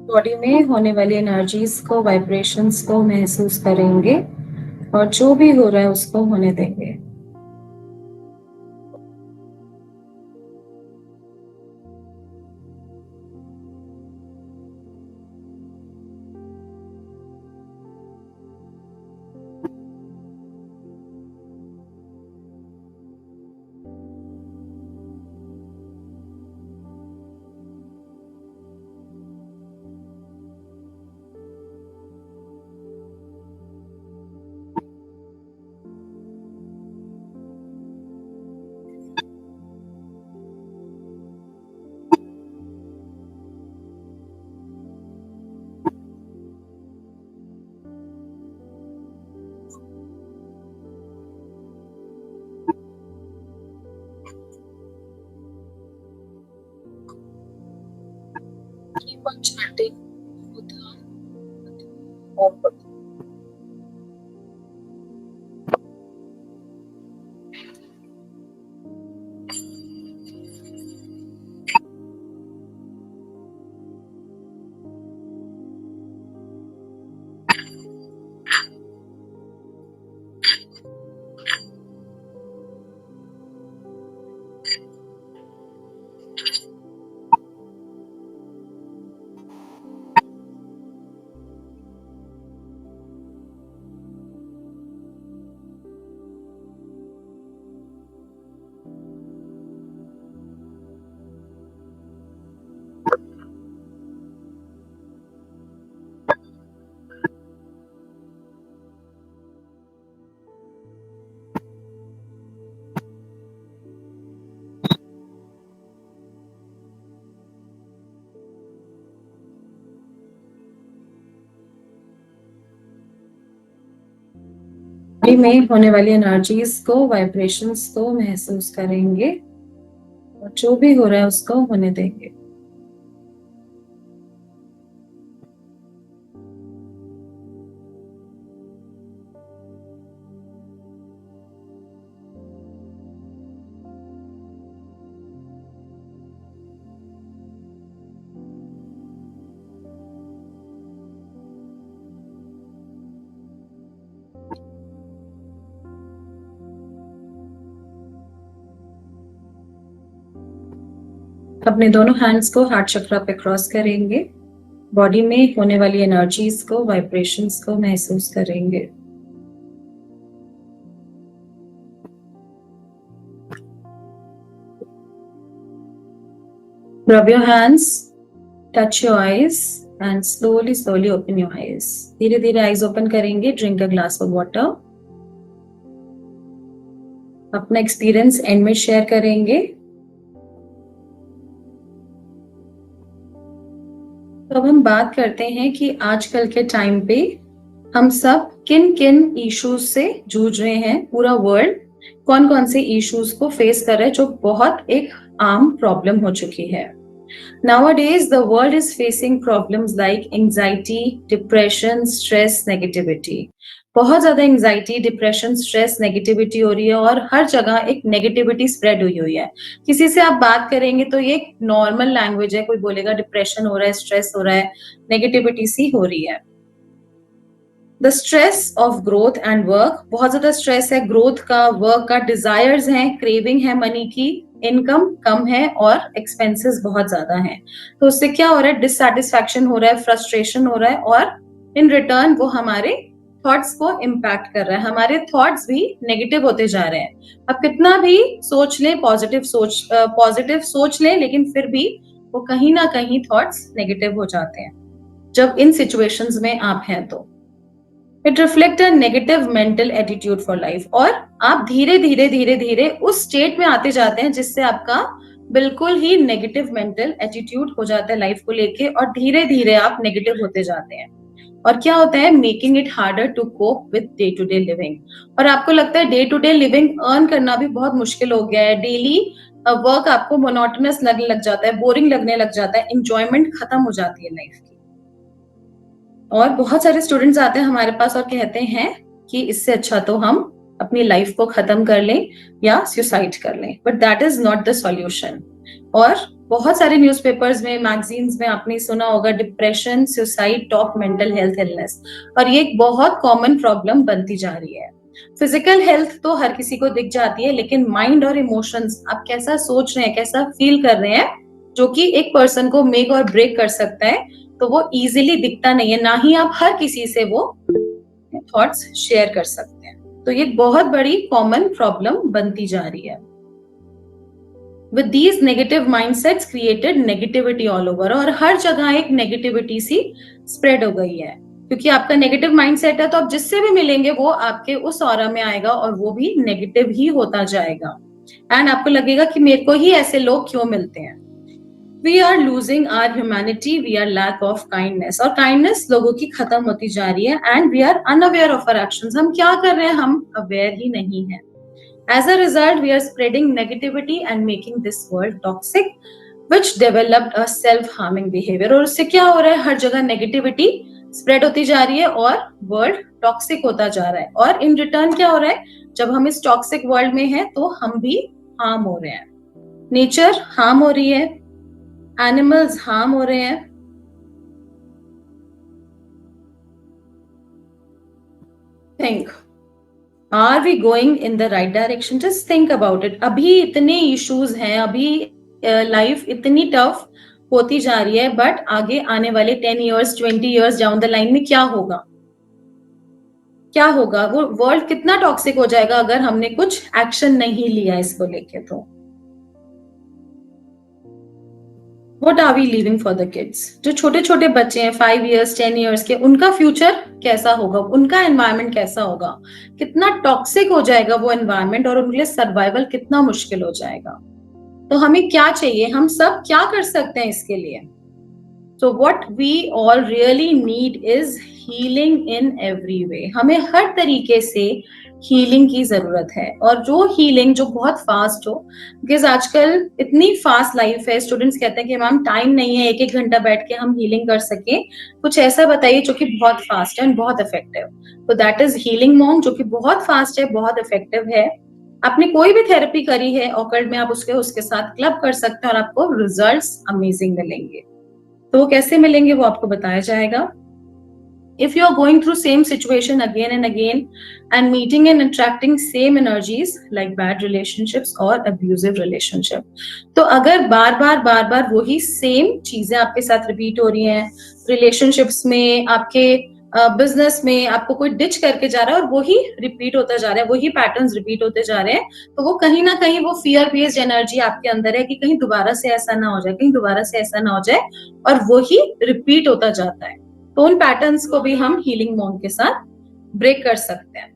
बॉडी में होने वाली एनर्जीज को, वाइब्रेशंस को महसूस करेंगे और जो भी हो रहा है उसको होने देंगे। Keep on chanting Buddha, Om Buddha. Body में होने वाली एनर्जीज को, वाइब्रेशंस को महसूस करेंगे और जो भी हो रहा है उसको होने देंगे। अपने दोनों हैंड्स को हार्ट चक्रा पे क्रॉस करेंगे। बॉडी में होने वाली एनर्जीज को, वाइब्रेशंस को महसूस करेंगे। Rub your hands, touch your eyes and slowly open your eyes. धीरे धीरे आईज ओपन करेंगे। Drink a glass of water. अपना एक्सपीरियंस एंड में शेयर करेंगे। तो अब हम बात करते हैं कि आजकल के टाइम पे हम सब किन किन इश्यूज से जूझ रहे हैं। पूरा वर्ल्ड कौन कौन से इश्यूज को फेस कर रहा है जो बहुत एक आम प्रॉब्लम हो चुकी है। Nowadays, the world is facing problems like anxiety, depression, stress, negativity. बहुत ज्यादा एंजाइटी, डिप्रेशन, स्ट्रेस, नेगेटिविटी हो रही है और हर जगह एक नेगेटिविटी स्प्रेड हुई हुई है। किसी से आप बात करेंगे तो ये नॉर्मल लैंग्वेज है। कोई बोलेगा डिप्रेशन हो रहा है, स्ट्रेस हो रहा है, नेगेटिविटी सी हो रही है। The stress of growth and work, बहुत ज्यादा स्ट्रेस है ग्रोथ का, वर्क का, डिजायर्स हैं, क्रेविंग है मनी की, इनकम कम है और एक्सपेंसेस बहुत ज्यादा हैं। तो उससे क्या हो रहा है, डिससैटिस्फैक्शन हो रहा है, फ्रस्ट्रेशन हो रहा है और इन रिटर्न वो हमारे थॉट्स को इम्पैक्ट कर रहा है। हमारे थॉट्स भी नेगेटिव होते जा रहे हैं। अब कितना भी सोच लें, पॉजिटिव सोच लें, लेकिन फिर भी वो कहीं ना कहीं थॉट्स नेगेटिव हो जाते हैं जब इन सिचुएशंस में आप हैं। तो it reflect a negative mental attitude for life. और आप धीरे धीरे उस स्टेट में आते जाते हैं जिससे आपका बिल्कुल ही नेगेटिव मेंटल एटीट्यूड हो जाता है लाइफ को लेके और धीरे धीरे आप नेगेटिव होते जाते हैं। और क्या होता है, making it harder to cope with day to day living. और आपको लगता है day to day living earn करना भी बहुत मुश्किल हो गया है। डेली वर्क आपको मोनोटोनस लगने लग जाता है, बोरिंग लगने लग जाता है, एंजॉयमेंट खत्म हो जाती है लाइफ की। और बहुत सारे स्टूडेंट्स आते हैं हमारे पास और कहते हैं कि इससे अच्छा तो हम अपनी लाइफ को खत्म कर लें या सुसाइड कर लें, but that is not the solution. और बहुत सारे न्यूज़पेपर्स में, मैगजीन्स में आपने सुना होगा depression, suicide top mental health illness, और ये एक बहुत कॉमन प्रॉब्लम बनती जा रही है। फिजिकल हेल्थ तो हर किसी को दिख जाती है, लेकिन माइंड और इमोशंस, आप कैसा सोच रहे हैं, कैसा फील कर रहे हैं, जो कि एक पर्सन को मेक और ब्रेक कर सकता है, तो वो इजीली दिखता नहीं है, ना ही आप हर किसी से वो थॉट्स शेयर कर सकते हैं। तो ये बहुत बड़ी कॉमन प्रॉब्लम बनती जा रही है। With these negative mindsets created negativity all over, और हर जगह एक नेगेटिविटी सी स्प्रेड हो गई है, क्योंकि आपका नेगेटिव माइंडसेट है तो आप जिससे भी मिलेंगे वो आपके उस ऑरा में आएगा और वो भी नेगेटिव ही होता जाएगा, एंड आपको लगेगा कि मेरे को ही ऐसे लोग क्यों मिलते हैं। We are losing our humanity, we are lack of kindness, और kindness लोगों की खत्म होती जा रही है, and we are unaware of our actions, हम क्या कर रहे हैं हम aware ही नहीं है। As a result, we are spreading negativity and making this world toxic, which developed a self-harming behavior, और उससे क्या हो रहा है, हर जगह नेगेटिविटी स्प्रेड होती जा रही है और वर्ल्ड टॉक्सिक होता जा रहा है, और इन रिटर्न क्या हो रहा है, जब हम इस टॉक्सिक वर्ल्ड में हैं तो हम भी हार्म हो रहे हैं, नेचर हार्म हो रही है, एनिमल्स हार्म हो रहे हैं। Think, are we going in the right direction? Just think about it. अभी इतने इश्यूज हैं, अभी लाइफ इतनी टफ होती जा रही है, बट आगे आने वाले 10 years 20 years down the line में क्या होगा, क्या होगा, वो वर्ल्ड कितना टॉक्सिक हो जाएगा अगर हमने कुछ एक्शन नहीं लिया इसको लेके। तो What are we leaving for the kids? जो छोटे छोटे बच्चे हैं 5 इयर्स 10 इयर्स के, उनका फ्यूचर कैसा होगा, उनका एनवायरनमेंट कैसा होगा, कितना टॉक्सिक हो जाएगा वो एनवायरनमेंट, और उनके लिए सर्वाइवल कितना मुश्किल हो जाएगा। तो हमें क्या चाहिए, हम सब क्या कर सकते हैं इसके लिए? So what we all really need is healing in every way. हमें हर तरीके से हीलिंग की जरूरत है, और जो हीलिंग जो बहुत फास्ट हो, बिकॉज आजकल इतनी फास्ट लाइफ है, स्टूडेंट्स कहते हैं कि मैम टाइम नहीं है 1-1 घंटा बैठ के हम हीलिंग कर सके, कुछ ऐसा बताइए जो कि बहुत फास्ट है और बहुत इफेक्टिव। तो दैट इज हीलिंग मॉन्क, जो कि बहुत फास्ट है, बहुत इफेक्टिव है। आपने कोई भी थेरेपी करी है ऑकल्ट में, आप उसके साथ क्लब कर सकते हैं और आपको रिजल्ट्स अमेजिंग मिलेंगे। तो वो कैसे मिलेंगे वो आपको बताया जाएगा। If you are going through same situation again and again and meeting and attracting same energies like bad relationships or abusive relationship, तो अगर बार बार वही सेम चीजें आपके साथ रिपीट हो रही हैं, रिलेशनशिप्स में, आपके बिजनेस में, आपको कोई डिच करके जा रहा है और वही रिपीट होता जा रहा है, वही पैटर्न्स रिपीट होते जा रहे हैं, तो वो कहीं ना कहीं वो फियर बेस्ड एनर्जी आपके अंदर है कि कहीं दोबारा से ऐसा ना हो जाए, कहीं दोबारा से ऐसा ना हो जाए, और वही रिपीट होता जाता है। तो उन पैटर्न्स को भी हम हीलिंग मॉन्क के साथ ब्रेक कर सकते हैं।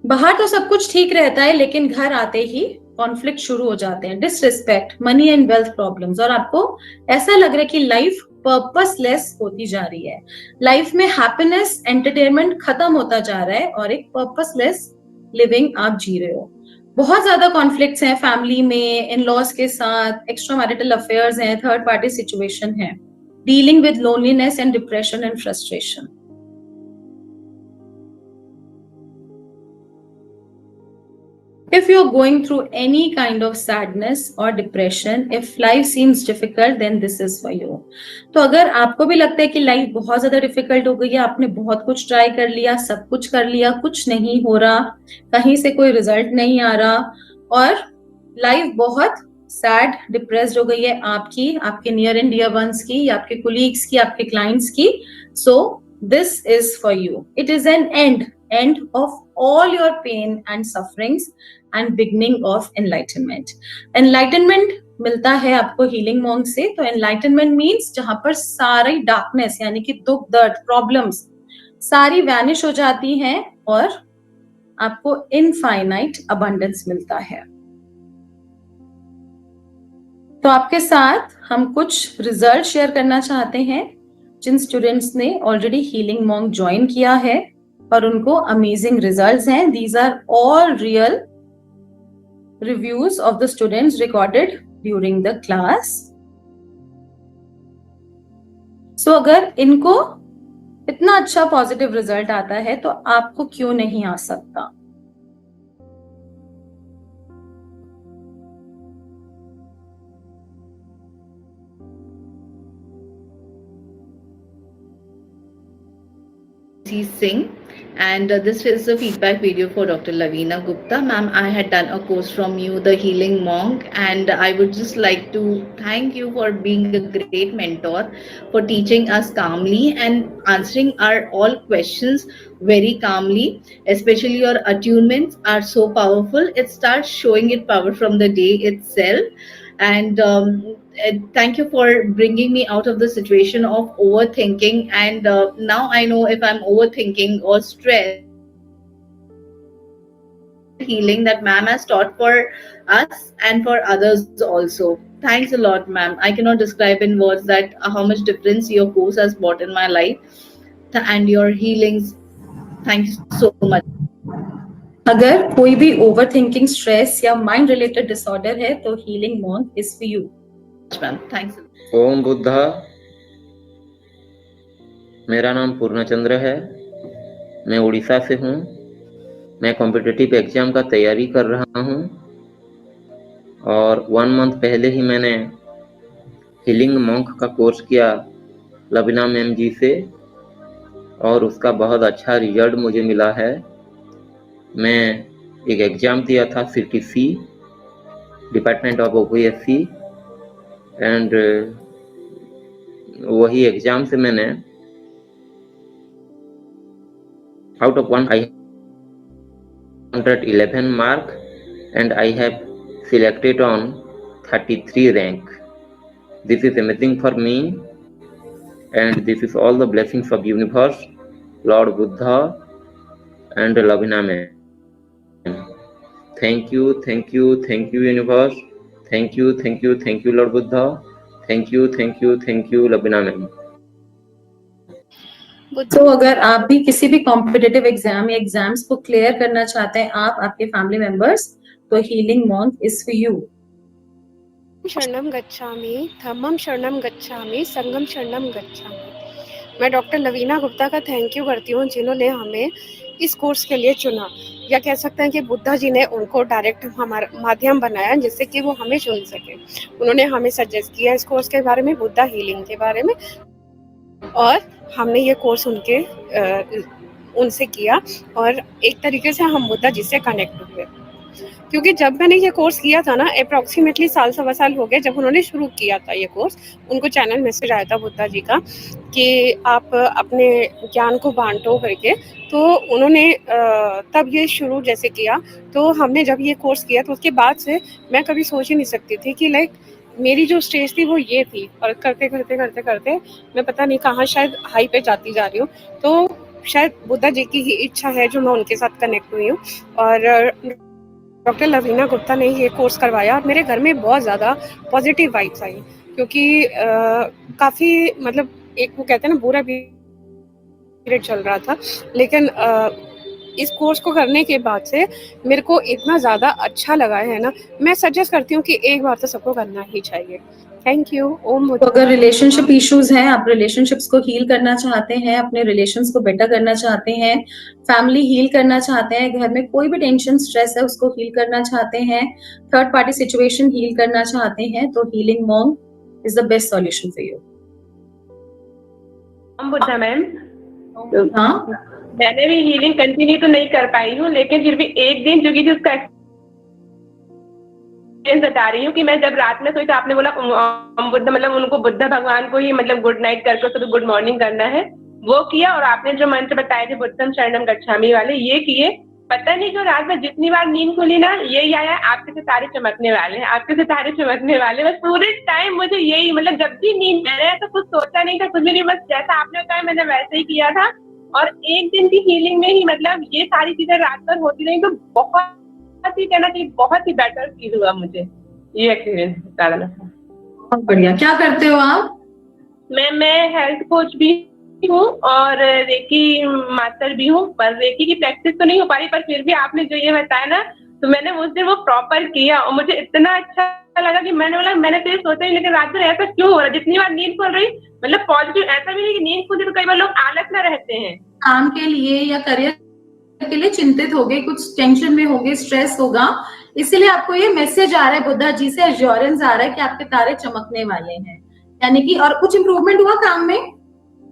बाहर तो सब कुछ ठीक रहता है, लेकिन घर आते ही कॉन्फ्लिक्ट शुरू हो जाते हैं, disrespect, money and wealth problems, और आपको ऐसा लग रहा है कि लाइफ पर्पसलेस होती जा रही है, लाइफ में हैप्पीनेस एंटरटेनमेंट खत्म होता जा रहा है और एक पर्पसलेस लिविंग आप जी रहे हो। बहुत ज्यादा कॉन्फ्लिक्ट्स हैं फैमिली में, इन लॉज के साथ, एक्स्ट्रा मैरिटल अफेयर्स हैं, थर्ड पार्टी सिचुएशन है, dealing with loneliness and depression and frustration. If you're going through any kind of sadness or depression, if life seems difficult, then this is for you. तो अगर आपको भी लगता है कि life बहुत ज्यादा डिफिकल्ट हो गई है, आपने बहुत कुछ ट्राई कर लिया, सब कुछ कर लिया, कुछ नहीं हो रहा, कहीं से कोई रिजल्ट नहीं आ रहा, और लाइफ बहुत सैड डिप्रेस्ड हो गई है आपकी, आपके नियर एंड डियर वंस की, या आपके कोलीग्स की, आपके क्लाइंट्स की, so this is for you. It is an end of all your pain and sufferings and beginning of enlightenment. Enlightenment मिलता है आपको हीलिंग मॉन्क से। तो एनलाइटनमेंट मीन्स जहां पर सारी डार्कनेस यानी कि दुख दर्द प्रॉब्लम्स सारी वैनिश हो जाती हैं और आपको इनफाइनाइट अबंडेंस मिलता है। तो आपके साथ हम कुछ रिजल्ट शेयर करना चाहते हैं जिन स्टूडेंट्स ने ऑलरेडी हीलिंग मॉन्क ज्वाइन किया है और उनको अमेजिंग रिजल्ट्स हैं। These are all real reviews of the students recorded during the class. So अगर इनको इतना अच्छा पॉजिटिव रिजल्ट आता है तो आपको क्यों नहीं आ सकता। Singh, and this is a feedback video for Dr. Lavina Gupta. Ma'am, I had done a course from you, The Healing Monk, and I would just like to thank you for being a great mentor, for teaching us calmly and answering our all questions very calmly. Especially your attunements are so powerful. It starts showing it power from the day itself. And thank you for bringing me out of the situation of overthinking, and now I know if I'm overthinking or stressed, healing that ma'am has taught for us and for others also. Thanks a lot, ma'am. I cannot describe in words that how much difference your course has brought in my life and your healings. Thank you so much. अगर कोई भी over thinking, stress या mind related disorder है तो healing monk is for you. Ma'am, thanks. ओम बुद्धा। मेरा नाम पूर्णचंद्र है, मैं उड़ीसा से हूँ। मैं कॉम्पिटिटिव एग्जाम का तैयारी कर रहा हूँ और 1 मंथ पहले ही मैंने हीलिंग मॉन्क का कोर्स किया लवीना मैम जी से और उसका बहुत अच्छा रिजल्ट मुझे मिला है। मैं एक एग्ज़ाम दिया था CTC, department of OPSC, and वही एग्ज़ाम से मैंने out of 111 mark and I have selected on 33 rank. This is amazing for me, and this is all the blessings of universe, Lord Buddha and Lavina ma'am. Thank you, thank you, thank you universe. Thank you, thank you, thank you Lord Buddha. Thank you, thank you, thank you Lavina ma'am. तो अगर आप भी किसी भी competitive exam या exams को clear करना चाहते हैं, आप आपके फैमिली मेंबर्स, तो healing monk is for you. शरणम गच्छामि, धम्मम शरणम गच्छामि, संगम शरणम गच्छामि। मैं डॉक्टर लवीना गुप्ता का थैंक यू करती हूँ जिन्होंने हमें इस कोर्स के लिए चुना, या कह सकते हैं कि बुद्धा जी ने उनको डायरेक्ट हमारा माध्यम बनाया जिससे कि वो हमें चुन सके। उन्होंने हमें सजेस्ट किया इस कोर्स के बारे में, बुद्धा हीलिंग के बारे में, और हमने ये कोर्स उनसे किया और एक तरीके से हम बुद्धा जी से कनेक्ट हुए। क्योंकि जब मैंने ये कोर्स किया था ना, अप्रॉक्सीमेटली साल सवा साल हो गए जब उन्होंने शुरू किया था ये कोर्स। उनको चैनल मैसेज आया था बुद्धा जी का कि आप अपने ज्ञान को बांटो करके, तो उन्होंने तब ये शुरू जैसे किया। तो हमने जब ये कोर्स किया तो उसके बाद से मैं कभी सोच ही नहीं सकती थी कि लाइक मेरी जो स्टेज थी वो ये थी, और करते करते करते करते मैं पता नहीं कहाँ शायद हाई पे जाती जा रही हूँ। तो शायद बुद्धा जी की ही इच्छा है जो मैं उनके साथ कनेक्ट हुई हूँ। और डॉक्टर लवीना गुप्ता ने ये कोर्स करवाया और मेरे घर में बहुत ज़्यादा पॉजिटिव वाइब्स आई, क्योंकि काफ़ी मतलब एक वो कहते हैं ना बुरा पीरियड चल रहा था, लेकिन इस कोर्स को करने के बाद से मेरे को इतना ज़्यादा अच्छा लगा है ना। मैं सजेस्ट करती हूँ कि एक बार तो सबको करना ही चाहिए। Thank you. ओम तो अगर रिलेशनशिप इश्यूज हैं, आप रिलेशनशिप्स को हील करना चाहते हैं, अपने रिलेशंस को बेटर करना चाहते हैं, फैमिली हील करना चाहते हैं, घर में कोई भी टेंशन स्ट्रेस है उसको हील करना चाहते हैं, थर्ड पार्टी सिचुएशन हील करना चाहते हैं, तो healing monk is the best solution for you. Buddha ma'am, हाँ, मैंने भी हीलिंग कंटिन्यू तो नहीं कर पाई हूँ, लेकिन फिर भी एक दिन जो कि उसका बता रही हूँ कि मैं जब रात में सोई तो आपने बोला बुद्ध मतलब उनको बुद्ध भगवान को ही मतलब गुड नाइट करके तो गुड मॉर्निंग करना है, वो किया। और आपने जो मंत्र बताए थे बुद्धम शरणम गच्छामि वाले, ये किए। पता नहीं जो रात में जितनी बार नींद खुली ना, यही आया आपके सितारे चमकने वाले हैं, आपके सितारे चमकने वाले। बस पूरे टाइम मुझे यही, मतलब जब भी नींद में रहे तो कुछ सोचा नहीं था, कुछ भी नहीं, बस जैसा आपने बताया मैंने वैसे ही किया था। और एक दिन की हीलिंग में ही मतलब ये सारी चीजें रात भर होती रही, तो बहुत ही कहना चाहिए बहुत ही बेटर फील हुआ मुझे ये एक्सपीरियंस बता रहा था। बहुत बढ़िया। क्या करते हो आप? मैं हेल्थ कोच भी हूँ और रेकी मास्टर भी हूँ, पर रेकी की प्रैक्टिस तो नहीं हो पा रही, पर फिर भी आपने जो ये बताया ना तो मैंने उस दिन वो प्रॉपर किया और मुझे इतना अच्छा लगा कि मैंने बोला मैंने तो ये सोचा ही, लेकिन रात में ऐसा क्यों हो रहा है? जितनी बार नींद खुल रही, मतलब पॉजिटिव, ऐसा भी नहीं कि नींद खुल रही तो कई बार लोग आलस में रहते हैं, काम के लिए या करियर के लिए चिंतित हो गए, कुछ टेंशन में हो गए, स्ट्रेस होगा, इसीलिए आपको ये मैसेज आ रहा है बुद्धा जी से, एश्योरेंस आ रहा है कि आपके तारे चमकने वाले हैं, यानी कि। और कुछ इंप्रूवमेंट हुआ काम में?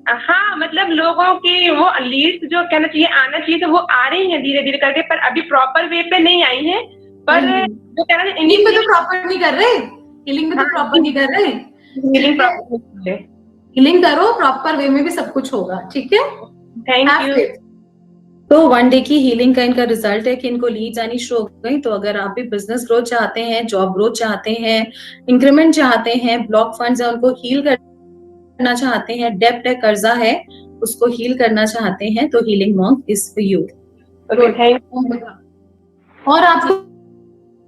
हाँ, मतलब लोगों की वो लीड्स जो कहना चाहिए आना चाहिए तो वो आ रही हैं धीरे धीरे करके, पर अभी प्रॉपर वे पे नहीं आई हैं। पर जो कहना चाहिए हीलिंग में तो प्रॉपर नहीं कर रहे, हीलिंग में तो प्रॉपर नहीं कर रहे, हीलिंग प्रॉपर। हीलिंग करो प्रॉपर वे में भी सब कुछ होगा, ठीक है। Thank Have you. faith। तो 1 डे की हीलिंग का इनका रिजल्ट है कि इनको लीड्स आनी शुरू हो गई। तो अगर आप भी बिजनेस ग्रोथ चाहते हैं, जॉब ग्रोथ चाहते हैं, इंक्रीमेंट चाहते हैं, ब्लॉक फंड्स है उनको हील करना चाहते हैं, डेब्ट है, कर्जा है, उसको हील करना चाहते हैं, तो healing monk is for you. Okay, thank you. और आपको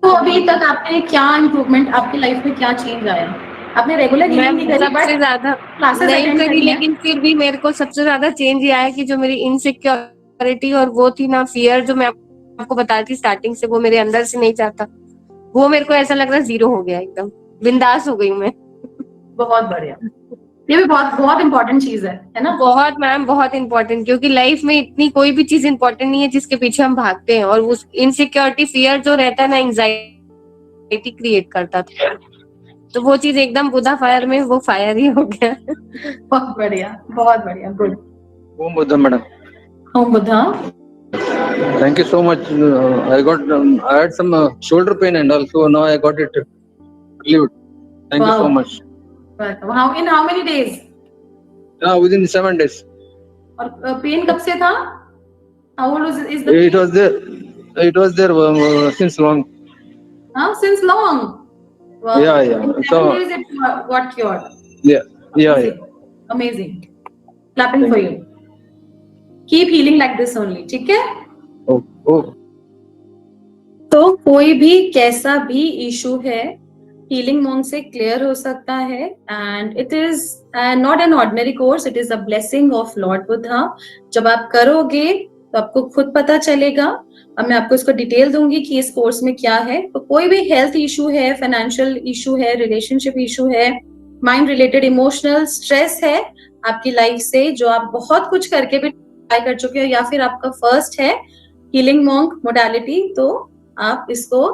तो अभी तक आपने क्या इम्प्रूवमेंट, आपकी लाइफ में क्या चेंज आया? आपने रेगुलर हीलिंग नहीं करी, सबसे ज्यादा क्लासेस नहीं अटेंड करी, करी हैं? लेकिन फिर भी मेरे को सबसे ज्यादा चेंज ये आया कि जो मेरी इनसिक्योरिटी और वो थी ना फियर, जो मैं आपको बता रही थी स्टार्टिंग से, वो मेरे अंदर से नहीं जाता, वो मेरे को ऐसा लग रहा जीरो हो गया, एकदम बिंदास हो गई मैं। बहुत बढ़िया, ये भी बहुत बहुत इंपॉर्टेंट चीज है ना? बहुत मैम, बहुत इंपॉर्टेंट, क्योंकि लाइफ में इतनी कोई भी चीज इंपॉर्टेंट नहीं है जिसके पीछे हम भागते हैं, और उस इनसिक्योरिटी फियर जो रहता है ना, एंजाइटी क्रिएट करता था, तो वो चीज एकदम बुधा फायर में वो फायर ही हो गया। बहुत बढ़िया, बहुत बढ़िया, good. Om Buddha madam, Om Buddha. thank you so much. I had some shoulder pain and also now I got it relieved. Thank you so Wow. much. Welcome. How many days? Within 7 days. और pen कब से था? How old is the It was there. It was there since long. Since long. Wow. Yeah. In 7 So days it got cured. yeah. Amazing. Clapping for you. Keep healing like this only, ठीक है? Oh. तो कोई भी कैसा भी issue है, healing monk से clear हो सकता है, and it is not an ordinary course, it is a blessing of Lord Buddha. जब आप करोगे तो आपको खुद पता चलेगा। अब मैं आपको इसको डिटेल दूंगी कि इस कोर्स में क्या है। तो कोई भी हेल्थ इशू है, फाइनेंशियल इशू है, रिलेशनशिप इशू है, माइंड रिलेटेड इमोशनल स्ट्रेस है आपकी लाइफ से, जो आप बहुत कुछ करके भी ट्राई कर चुके हो, या फिर आपका फर्स्ट है हीलिंग मॉन्क मोडालिटी, तो आप इसको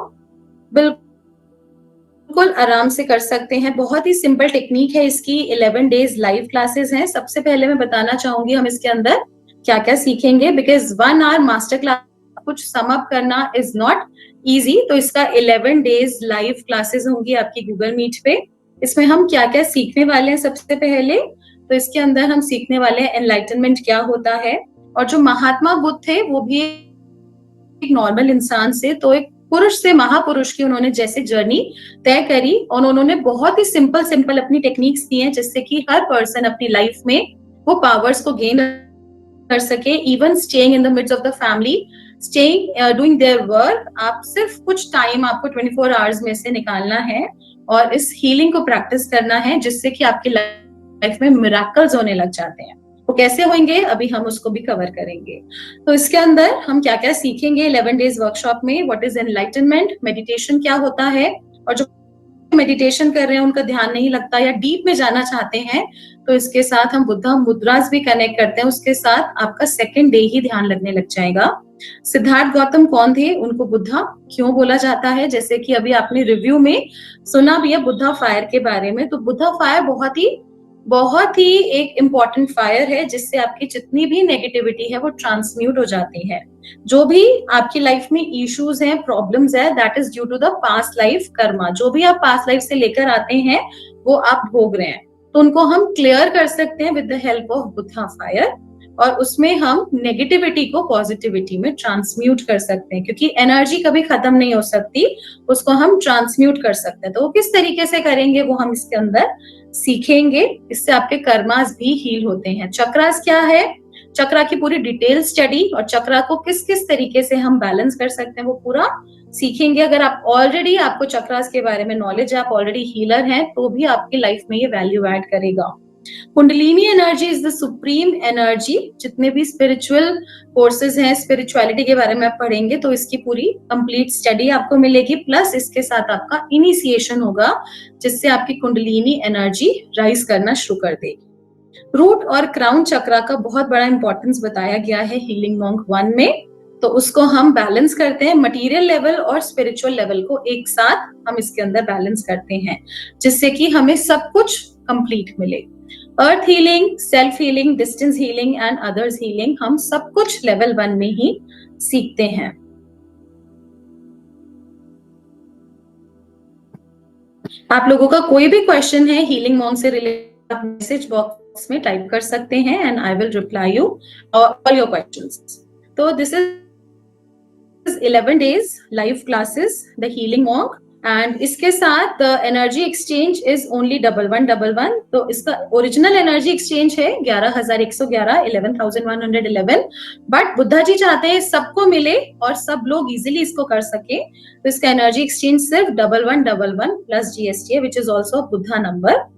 बिल्कुल आराम से कर सकते हैं। बहुत ही सिंपल टेक्निक है इसकी। 11 डेज लाइव क्लासेस हैं। सबसे पहले मैं बताना चाहूंगी हम इसके अंदर क्या क्या सीखेंगे, बिकॉज 1 आवर मास्टर क्लास कुछ सम अप करना इज नॉट इजी। तो इसका 11 डेज लाइव क्लासेस होंगी आपकी गूगल मीट पे। इसमें हम क्या क्या सीखने वाले हैं, सबसे पहले तो इसके अंदर हम सीखने वाले हैं एनलाइटनमेंट क्या होता है, और जो महात्मा बुद्ध थे वो भी एक नॉर्मल इंसान से, तो एक पुरुष से महापुरुष की उन्होंने जैसे जर्नी तय करी, और उन्होंने बहुत ही सिंपल अपनी टेक्निक्स दी हैं, जिससे कि हर पर्सन अपनी लाइफ में वो पावर्स को गेन कर सके, even staying in the midst of the family, staying doing their work. आप सिर्फ कुछ टाइम आपको 24 आवर्स में से निकालना है और इस हीलिंग को प्रैक्टिस करना है, जिससे कि आपकी लाइफ में मिरेकल्स होने लग जाते हैं। वो कैसे होंगे अभी हम उसको भी कवर करेंगे। तो इसके अंदर हम क्या क्या सीखेंगे 11 डेज वर्कशॉप में। व्हाट इज एनलाइटनमेंट, मेडिटेशन क्या होता है, और जो मेडिटेशन कर रहे हैं उनका ध्यान नहीं लगता या डीप में जाना चाहते हैं, तो इसके साथ हम बुद्धा मुद्रास भी कनेक्ट करते हैं। उसके साथ आपका 2nd डे ही ध्यान लगने लग जाएगा। सिद्धार्थ गौतम कौन थे, उनको बुद्धा क्यों बोला जाता है, जैसे कि अभी आपने रिव्यू में सुना भी है बुद्धा फायर के बारे में। तो बुद्धा फायर बहुत ही एक इम्पॉर्टेंट फायर है, जिससे आपकी जितनी भी नेगेटिविटी है वो ट्रांसम्यूट हो जाती है। जो भी आपकी लाइफ में इश्यूज हैं, प्रॉब्लम्स है, that is due to the past life karma. जो भी आप पास्ट लाइफ से लेकर आते हैं वो आप भोग रहे हैं, तो उनको हम क्लियर कर सकते हैं with the help of Buddha fire, और उसमें हम नेगेटिविटी को पॉजिटिविटी में ट्रांसम्यूट कर सकते हैं, क्योंकि एनर्जी कभी खत्म नहीं हो सकती, उसको हम ट्रांसम्यूट कर सकते हैं। तो वो किस तरीके से करेंगे वो हम इसके अंदर सीखेंगे। इससे आपके कर्मास भी हील होते हैं। चक्रास क्या है, चक्रा की पूरी डिटेल स्टडी और चक्रा को किस किस तरीके से हम बैलेंस कर सकते हैं वो पूरा सीखेंगे। अगर आप ऑलरेडी आपको चक्रास के बारे में नॉलेज है, आप ऑलरेडी हीलर हैं, तो भी आपकी लाइफ में ये वैल्यू ऐड करेगा। Kundalini energy is the supreme energy. जितने भी स्पिरिचुअल कोर्सेज हैं, स्पिरिचुअलिटी के बारे में आप पढ़ेंगे तो इसकी पूरी कंप्लीट स्टडी आपको मिलेगी, प्लस इसके साथ आपका इनिशिएशन होगा, जिससे आपकी कुंडलिनी एनर्जी राइज करना शुरू कर देगी। रूट और क्राउन चक्रा का बहुत बड़ा इंपॉर्टेंस बताया गया है हीलिंग मॉन्क 1 में, तो उसको हम बैलेंस करते हैं। मटेरियल लेवल और स्पिरिचुअल लेवल को एक साथ हम इसके अंदर बैलेंस करते हैं, जिससे कि हमें सब कुछ कंप्लीट मिले। Earth healing, self healing, distance healing and others healing, हम सब कुछ लेवल 1 में ही सीखते हैं। आप लोगों का कोई भी क्वेश्चन है हीलिंग मॉन्ग से रिलेटेड, आप मैसेज बॉक्स में टाइप कर सकते हैं and I will reply you all your questions. तो this is 11 days live classes the healing monk, and इसके साथ एनर्जी एक्सचेंज इज ओनली 1111। तो इसका ओरिजिनल एनर्जी एक्सचेंज है 11,111, 11,111, बट बुद्धा जी चाहते हैं सबको मिले और सब लोग इजीली इसको कर सके, तो इसका एनर्जी एक्सचेंज सिर्फ 1111 प्लस GST है, which is also Buddha number.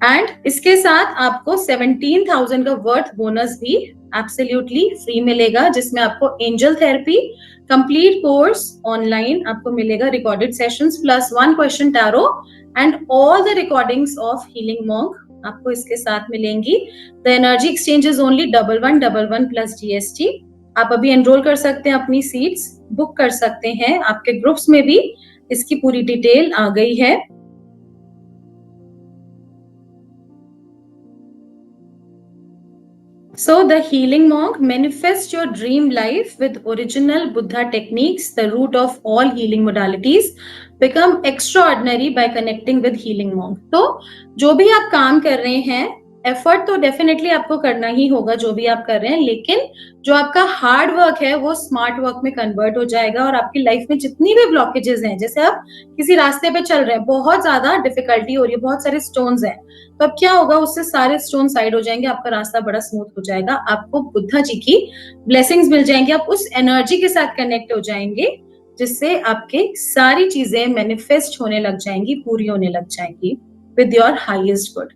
And इसके साथ आपको 17,000 का वर्थ बोनस भी एब्सोल्युटली फ्री मिलेगा, जिसमें आपको angel therapy complete course online आपको मिलेगा, recorded sessions plus 1 question tarot and all the recordings of healing monk आपको इसके साथ मिलेंगी। The energy exchange is only 1111 plus GST। आप अभी एनरोल कर सकते हैं, अपनी सीट्स बुक कर सकते हैं, आपके ग्रुप्स में भी इसकी पूरी डिटेल आ गई है। So the healing monk, manifest your dream life with original Buddha techniques, the root of all healing modalities. Become extraordinary by connecting with healing monk. तो जो भी आप काम कर रहे हैं, एफर्ट तो डेफिनेटली आपको करना ही होगा जो भी आप कर रहे हैं, लेकिन जो आपका हार्ड वर्क है वो स्मार्ट वर्क में कन्वर्ट हो जाएगा और आपकी लाइफ में जितनी भी ब्लॉकेजेस हैं, जैसे आप किसी रास्ते पे चल रहे हैं, बहुत ज्यादा डिफिकल्टी हो रही है, बहुत सारे स्टोन्स हैं, तो अब क्या होगा, उससे सारे स्टोन साइड हो जाएंगे, आपका रास्ता बड़ा स्मूथ हो जाएगा, आपको बुद्धा जी की ब्लेसिंग्स मिल जाएंगी, आप उस एनर्जी के साथ कनेक्ट हो जाएंगे जिससे आपके सारी चीजें मैनिफेस्ट होने लग जाएंगी, पूरी होने लग जाएंगी with your highest good.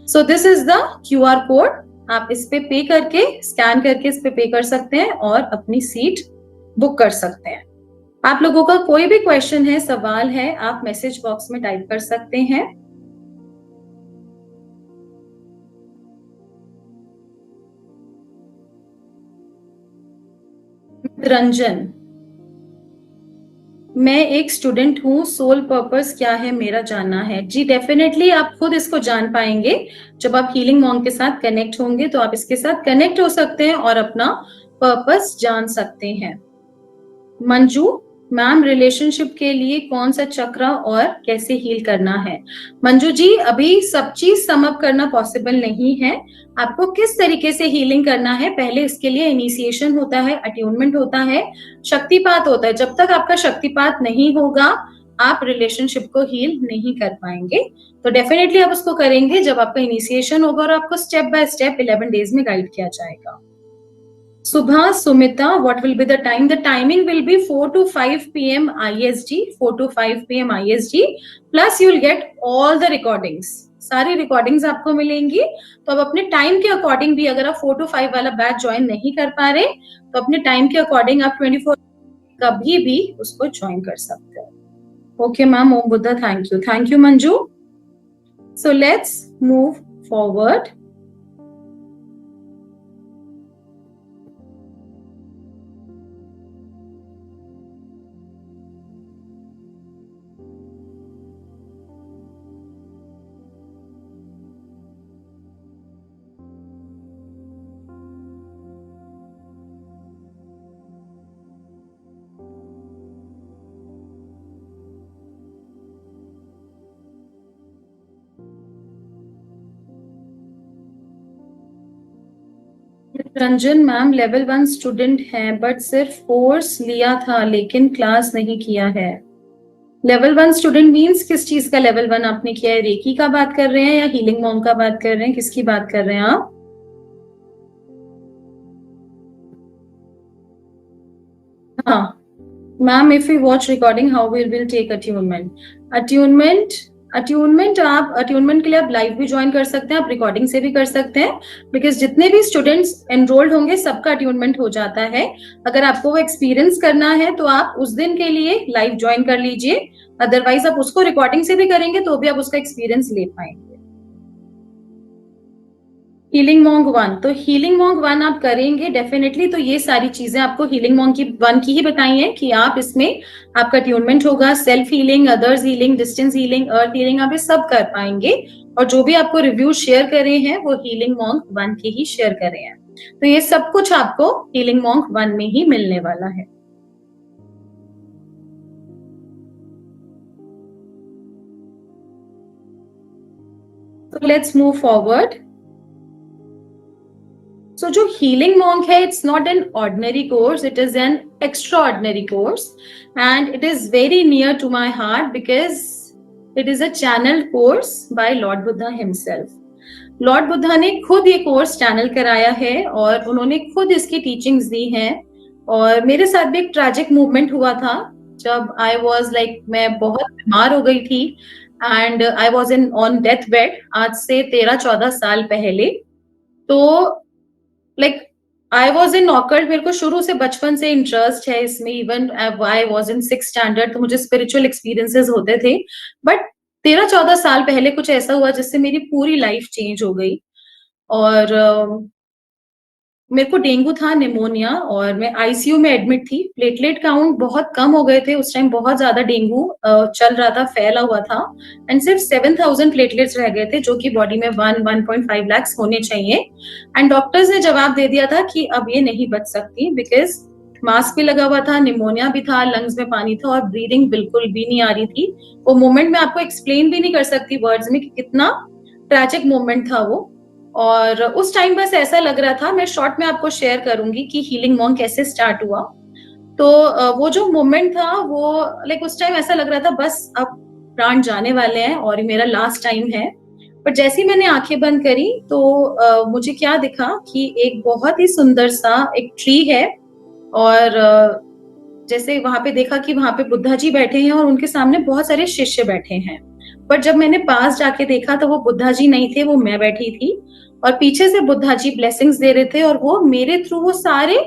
So this is the QR code, आप इस पे पे करके, स्कैन करके इस पे पे कर सकते हैं और अपनी सीट बुक कर सकते हैं। आप लोगों का कोई भी क्वेश्चन है, सवाल है, आप मैसेज बॉक्स में टाइप कर सकते हैं। रंजन, मैं एक स्टूडेंट हूँ, सोल पर्पस क्या है मेरा जानना है। जी डेफिनेटली आप खुद इसको जान पाएंगे जब आप हीलिंग मॉन्ग के साथ कनेक्ट होंगे, तो आप इसके साथ कनेक्ट हो सकते हैं और अपना पर्पस जान सकते हैं। मंजू मैम, रिलेशनशिप के लिए कौन सा चक्र और कैसे हील करना है? मंजू जी, अभी सब चीज सम अप करना पॉसिबल नहीं है, आपको किस तरीके से हीलिंग करना है, पहले इसके लिए इनिशिएशन होता है, अट्यूनमेंट होता है, शक्तिपात होता है। जब तक आपका शक्तिपात नहीं होगा आप रिलेशनशिप को हील नहीं कर पाएंगे, तो डेफिनेटली आप उसको करेंगे जब आपका इनिशिएशन होगा और आपको स्टेप बाय स्टेप 11 डेज में गाइड किया जाएगा। Subha Sumita, what will be the time? The timing will be 4 to 5 p.m. IST, 4 to 5 p.m. IST, plus you will get all the recordings. सारी रिकॉर्डिंग्स आपको मिलेंगी, तो अब अपने टाइम के अकॉर्डिंग भी, अगर आप 4 to 5 वाला बैच ज्वाइन नहीं कर पा रहे, तो अपने टाइम के अकॉर्डिंग आप 24 कभी भी उसको ज्वाइन कर सकते हो। Okay ma'am, Om Buddha, thank you Manju. So let's move forward. Ranjan ma'am, level 1 student है बट सिर्फ कोर्स लिया था लेकिन क्लास नहीं किया है। लेवल 1 स्टूडेंट मींस किस चीज का लेवल 1 आपने किया है? रेकी का बात कर रहे हैं या हीलिंग मॉन्ग का बात कर रहे हैं, किसकी बात कर रहे हैं आप? हाँ ma'am, if you watch recording how we will take attunement आप अट्यूनमेंट के लिए आप लाइव भी ज्वाइन कर सकते हैं, आप रिकॉर्डिंग से भी कर सकते हैं, बिकॉज जितने भी स्टूडेंट्स एनरोल्ड होंगे सबका अट्यूनमेंट हो जाता है। अगर आपको वो एक्सपीरियंस करना है तो आप उस दिन के लिए लाइव ज्वाइन कर लीजिए, अदरवाइज आप उसको रिकॉर्डिंग से भी करेंगे तो भी आप उसका एक्सपीरियंस ले पाएंगे। हीलिंग मॉन्ग 1, तो हीलिंग मॉन्ग 1 आप करेंगे डेफिनेटली, तो ये सारी चीजें आपको हीलिंग मॉन्ग की 1 की ही बताई हैं कि आप इसमें आपका ट्यूनमेंट होगा, self healing, others healing, distance healing, earth healing, आप ये सब कर पाएंगे। और जो भी आपको रिव्यू शेयर करे हैं वो हीलिंग मॉन्ग 1 के ही शेयर करे हैं। तो ये सब कुछ आपको हीलिंग मॉन्ग 1 में ही मिलने वाला है। So let's move forward. So जो healing monk है, it's not an ordinary course, it is an extraordinary course and it is very near to my heart because it is a channeled course by Lord Buddha himself. Lord Buddha ने खुद ये course channel कराया है और उन्होंने खुद इसकी teachings दी हैं। और मेरे साथ भी एक ट्रैजिक मूवमेंट हुआ था जब आई वाज लाइक मैं बहुत बीमार हो गई थी and I was in on death bed, आज से 13-14 साल पहले। तो like I was in awkward, मेरे को शुरू से बचपन से इंटरेस्ट है इसमें, even I was in 6th standard, तो मुझे स्पिरिचुअल एक्सपीरियंसेस होते थे। बट 13-14 साल पहले कुछ ऐसा हुआ जिससे मेरी पूरी लाइफ चेंज हो गई। और मेरे को डेंगू था, निमोनिया, और मैं आईसीयू में एडमिट थी। प्लेटलेट काउंट बहुत कम हो गए थे उस टाइम, बहुत ज्यादा डेंगू चल रहा था, फैला हुआ था एंड सिर्फ 7000 प्लेटलेट्स रह गए थे जो कि बॉडी में 1.5 लाख होने चाहिए। एंड डॉक्टर्स ने जवाब दे दिया था कि अब ये नहीं बच सकती बिकॉज मास्क भी लगा हुआ था, निमोनिया भी था, लंग्स में पानी था और ब्रीदिंग बिल्कुल भी नहीं आ रही थी। वो मोमेंट में आपको एक्सप्लेन भी नहीं कर सकती वर्ड्स में कि कितना ट्रैजिक मोमेंट था वो। और उस टाइम बस ऐसा लग रहा था, मैं शॉर्ट में आपको शेयर करूंगी कि हीलिंग मॉन्ग कैसे स्टार्ट हुआ। तो वो जो मोमेंट था वो लाइक उस टाइम ऐसा लग रहा था बस अब प्राण जाने वाले हैं और ये मेरा लास्ट टाइम है। पर जैसे ही मैंने आंखें बंद करी तो मुझे क्या दिखा कि एक बहुत ही सुंदर सा एक ट्री है और जैसे वहां पे देखा कि वहां पे बुद्धा जी बैठे हैं और उनके सामने बहुत सारे शिष्य बैठे हैं। पर जब मैंने पास जाके देखा तो वो बुद्धा जी नहीं थे, वो मैं बैठी थी और पीछे से बुद्धा जी ब्लेसिंग्स दे रहे थे और वो मेरे थ्रू वो सारे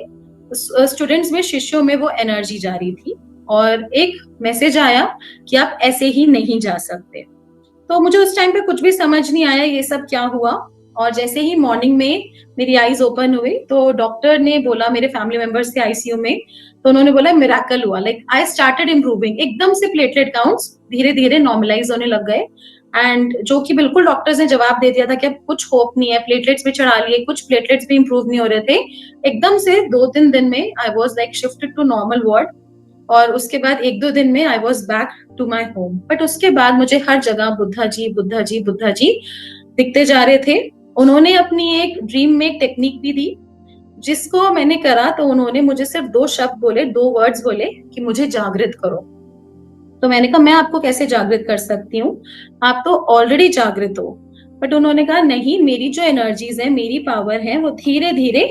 स्टूडेंट्स में, शिष्यों में वो एनर्जी जा रही थी और एक मैसेज आया कि आप ऐसे ही नहीं जा सकते। तो मुझे उस टाइम पे कुछ भी समझ नहीं आया ये सब क्या हुआ। और जैसे ही मॉर्निंग में मेरी आईज ओपन हुई तो डॉक्टर ने बोला, मेरे फैमिली मेंबर्स थे आईसीयू में, तो उन्होंने बोला मिरेकल हुआ, लाइक आई स्टार्टेड इम्प्रूविंग। एकदम से प्लेटलेट काउंट्स धीरे धीरे नॉर्मलाइज होने लग गए एंड जो कि बिल्कुल डॉक्टर्स ने जवाब दे दिया था कि अब कुछ होप नहीं है, प्लेटलेट्स भी चढ़ा लिए, कुछ प्लेटलेट्स भी इंप्रूव नहीं हो रहे थे। एकदम से 2-3 दिन में I was like shifted to normal ward और उसके बाद 1-2 दिन में I was back to my home. But उसके बाद मुझे हर जगह बुद्धा जी बुद्धा जी बुद्धा जी दिखते जा रहे थे। उन्होंने अपनी एक ड्रीम में एक टेक्निक भी दी जिसको मैंने करा तो उन्होंने मुझे सिर्फ 2 शब्द बोले, 2 वर्ड्स बोले कि मुझे जागृत करो। तो मैंने कहा मैं आपको कैसे जागृत कर सकती हूँ, आप तो ऑलरेडी जागृत हो। बट उन्होंने कहा नहीं, मेरी जो एनर्जीज है, मेरी पावर है, वो धीरे धीरे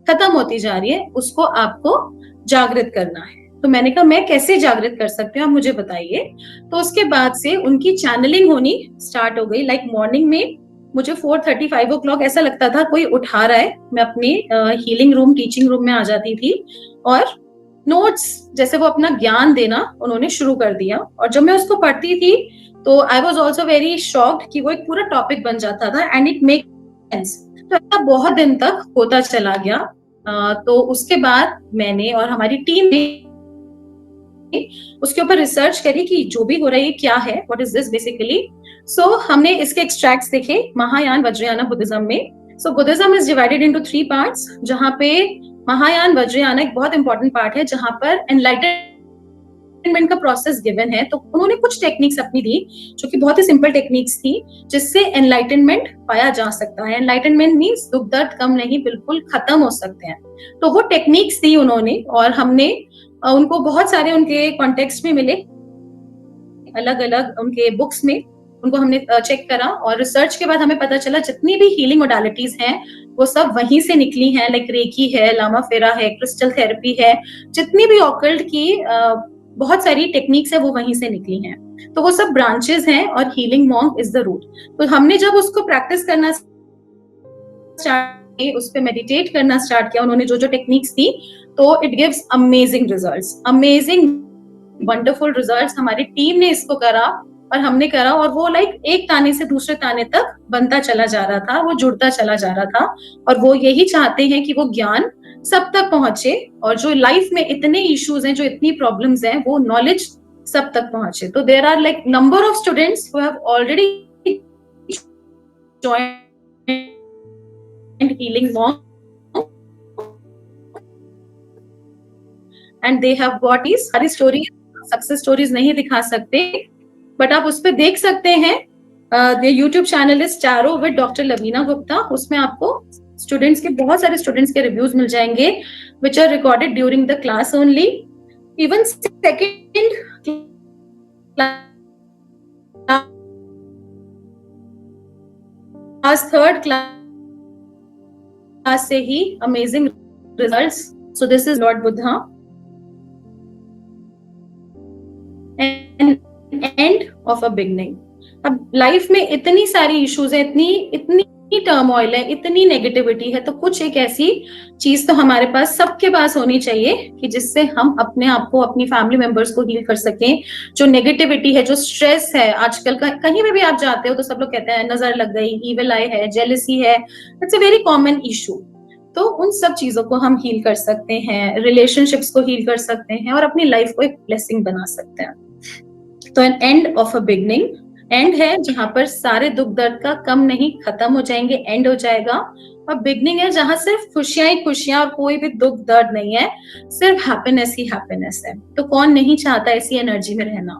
खत्म होती जा रही है, उसको आपको जागृत करना है। तो मैंने कहा मैं कैसे जागृत कर सकती हूँ, आप मुझे बताइए। तो उसके बाद से उनकी चैनलिंग होनी स्टार्ट हो गई। लाइक मॉर्निंग में मुझे 4:30-5 o'clock ऐसा लगता था कोई उठा रहा है, मैं अपनी हीलिंग रूम, टीचिंग रूम में आ जाती थी और नोट्स जैसे वो अपना ज्ञान देना उन्होंने शुरू कर दिया। और जब मैं उसको पढ़ती थी तो I was also very shocked कि वो एक पूरा टॉपिक बन जाता था एंड इट मेक सेंस। तो ऐसा बहुत दिन तक होता चला गया। तो उसके बाद मैंने और हमारी टीम ने उसके ऊपर रिसर्च करी कि जो भी हो रहा है ये क्या है, what is this basically. So हमने इसके एक्सट्रैक्ट्स देखे महायान वज्रयाना बुद्धिज्म में। So Buddhism is divided into 3 parts, जहां पे महायान वज्रयाना एक बहुत इंपॉर्टेंट पार्ट है जहां पर एनलाइटनमेंट का प्रोसेस गिवन है। तो उन्होंने कुछ टेक्निक्स अपनी दी जो कि बहुत ही सिंपल टेक्निक्स थी जिससे एनलाइटनमेंट पाया जा सकता है। एनलाइटनमेंट मींस दुख दर्द कम नहीं, बिल्कुल खत्म हो सकते हैं। तो वो टेक्निक्स दी उन्होंने और हमने उनको बहुत सारे उनके कॉन्टेक्स्ट में मिले, अलग अलग उनके बुक्स में उनको हमने चेक करा और रिसर्च के बाद हमें पता चला जितनी भी हीलिंग मोडालिटीज हैं वो सब वहीं से निकली हैं। लाइक रेकी है, लामा फेरा है, क्रिस्टल थेरेपी है, जितनी भी ऑकल्ट की बहुत सारी टेक्निक्स है वो वहीं से निकली हैं। तो वो सब ब्रांचेस हैं और healing monk is the root. तो हमने जब उसको प्रैक्टिस करना उस पे मेडिटेट करना स्टार्ट किया, उन्होंने जो जो टेक्निक्स दी, तो it gives amazing results, amazing wonderful results. हमारी टीम ने इसको करा और हमने करा, और वो लाइक एक ताने से दूसरे ताने तक बनता चला जा रहा था, वो जुड़ता चला जा रहा था। और वो यही चाहते हैं कि वो ज्ञान सब तक पहुंचे, और जो लाइफ में इतने इश्यूज हैं, जो इतनी प्रॉब्लम्स हैं, वो नॉलेज सब तक पहुंचे। तो there are like number of students who have already joined healing monk and they have got is सारी स्टोरीज, सक्सेस स्टोरीज नहीं दिखा सकते, बट आप उस पर देख सकते हैं। YouTube channel is tarot with doctor Lavina Gupta. उसमें आपको स्टूडेंट्स के, बहुत सारे स्टूडेंट्स के रिव्यूज मिल जाएंगे, which are recorded during the class only. Even second class, third class से ही amazing results. So this is Lord Buddha end of a beginning. अब लाइफ में इतनी सारी इश्यूज है, इतनी टर्मोइल है, इतनी नेगेटिविटी है, तो कुछ एक ऐसी चीज तो हमारे पास, सबके पास होनी चाहिए कि जिससे हम अपने आप को, अपनी फैमिली मेंबर्स को हील कर सकें। जो नेगेटिविटी है, जो स्ट्रेस है, आजकल का कहीं पे भी आप जाते हो तो सब लोग कहते हैं नजर लग गई, ईविल आई है, जेलसी है, it's a very common issue. तो उन सब चीजों को हम हील कर सकते हैं, रिलेशनशिप्स को हील कर सकते हैं, और अपनी लाइफ को एक ब्लेसिंग बना सकते हैं। तो an end of a beginning, end है जहां पर सारे दुख दर्द का कम नहीं, खत्म हो जाएंगे, एंड हो जाएगा। और बिगनिंग है जहां सिर्फ खुशियां ही खुशियां और कोई भी दुख दर्द नहीं है, सिर्फ हैप्पीनेस ही हैप्पीनेस है। तो कौन नहीं चाहता ऐसी एनर्जी में रहना।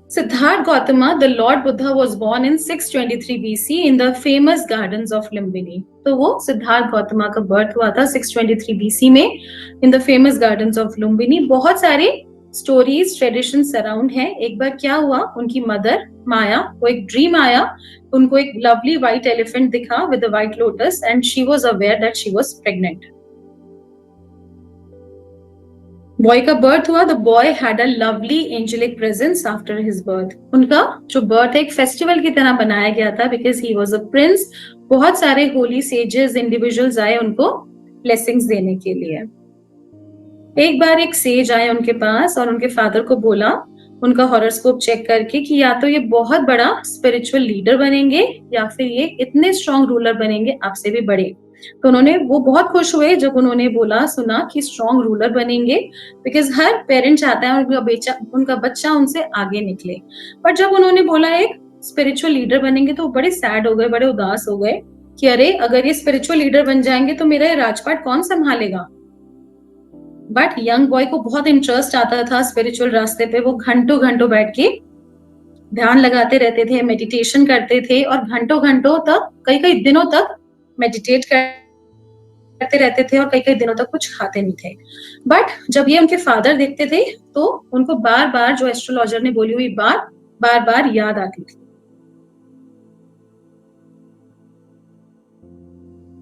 Siddhartha Gautama, the Lord Buddha, was born in 623 BC in the famous gardens of Lumbini. तो वो सिद्धार्थ गौतमा का बर्थ हुआ था 623 BC में in the famous gardens of Lumbini। बहुत सारे स्टोरीज, ट्रेडिशन सराउंड है। एक बार क्या हुआ, उनकी मदर माया को एक ड्रीम आया, उनको एक लवली व्हाइट एलिफेंट दिखा with a white lotus, and she was aware that she was pregnant. Boy का बर्थ हुआ। The boy had a lovely angelic presence after his birth. उनका जो बर्थ एक फेस्टिवल की तरह बनाया गया था, because he was a prince. बहुत सारे होली सेजेस, इंडिविजुअल्स आए उनको ब्लेसिंग्स देने के लिए। एक बार एक सेज आए उनके पास और उनके फादर को बोला, उनका हॉरोस्कोप चेक करके, कि या तो ये बहुत बड़ा स्पिरिचुअल लीडर बनेंगे या फिर ये इतने स्ट्रॉन्ग रूलर बनेंगे, आपसे भी बड़े। तो वो बहुत खुश हुए जब उन्होंने सुना कि स्ट्रॉन्ग रूलर बनेंगे, बिकॉज हर पेरेंट चाहता है उनका बच्चा उनसे आगे निकले। पर जब उन्होंने बोला एक स्पिरिचुअल लीडर बनेंगे, तो बड़े सैड हो गए, बड़े उदास हो गए कि अरे अगर ये स्पिरिचुअल लीडर बन जाएंगे तो मेरा राजपाट कौन संभालेगा। बट यंग बॉय को बहुत इंटरेस्ट आता था स्पिरिचुअल रास्ते पे। वो घंटों बैठ के ध्यान लगाते रहते थे, मेडिटेशन करते थे, और घंटों तक, कई दिनों तक मेडिटेट करते रहते थे, और कई दिनों तक कुछ खाते नहीं थे। बट जब ये उनके फादर देखते थे तो उनको बार बार जो एस्ट्रोलॉजर ने बोली हुई बात बार बार याद आती थी।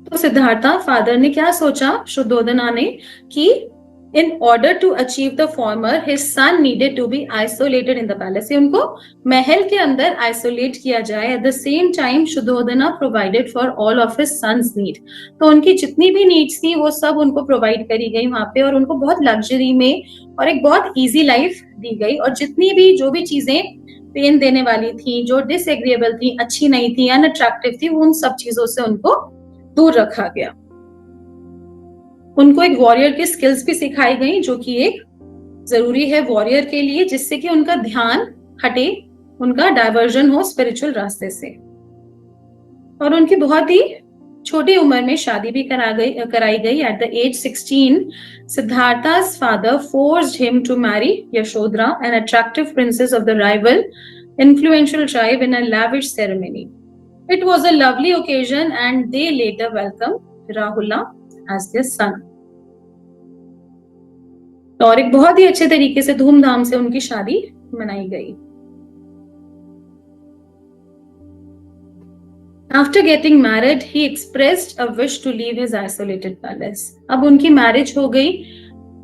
तो सिद्धार्था फादर ने क्या सोचा, शुद्धोदना ने, कि in order to achieve the former, his son needed to be isolated in the palace. उनको महल के अंदर isolate किया जाए। At the same time, शुद्धोदना provided for all of his son's need. तो उनकी जितनी भी needs थी वो सब उनको provide करी गई वहां पे, और उनको बहुत luxury में और एक बहुत easy life दी गई। और जितनी भी जो भी चीजें पेन देने वाली थी, जो disagreeable थी, अच्छी नहीं थी, unattractive थी, उन सब चीजों से उनको दूर रखा गया। उनको एक वॉरियर की स्किल्स भी सिखाई गई, जो कि एक जरूरी है वॉरियर के लिए, जिससे कि उनका ध्यान हटे, उनका डाइवर्जन हो स्पिरिचुअल रास्ते से। और उनकी बहुत ही छोटी उम्र में शादी भी कराई गई। At the age 16, Siddhartha's father forced him to marry Yashodhara, an attractive princess of the rival influential tribe, in a lavish ceremony. It was a lovely occasion and they later welcomed Rahula as their son. और एक बहुत ही अच्छे तरीके से धूमधाम से उनकी शादी मनाई गई। After getting married, he expressed a wish to leave his isolated palace. अब उनकी मैरिज हो गई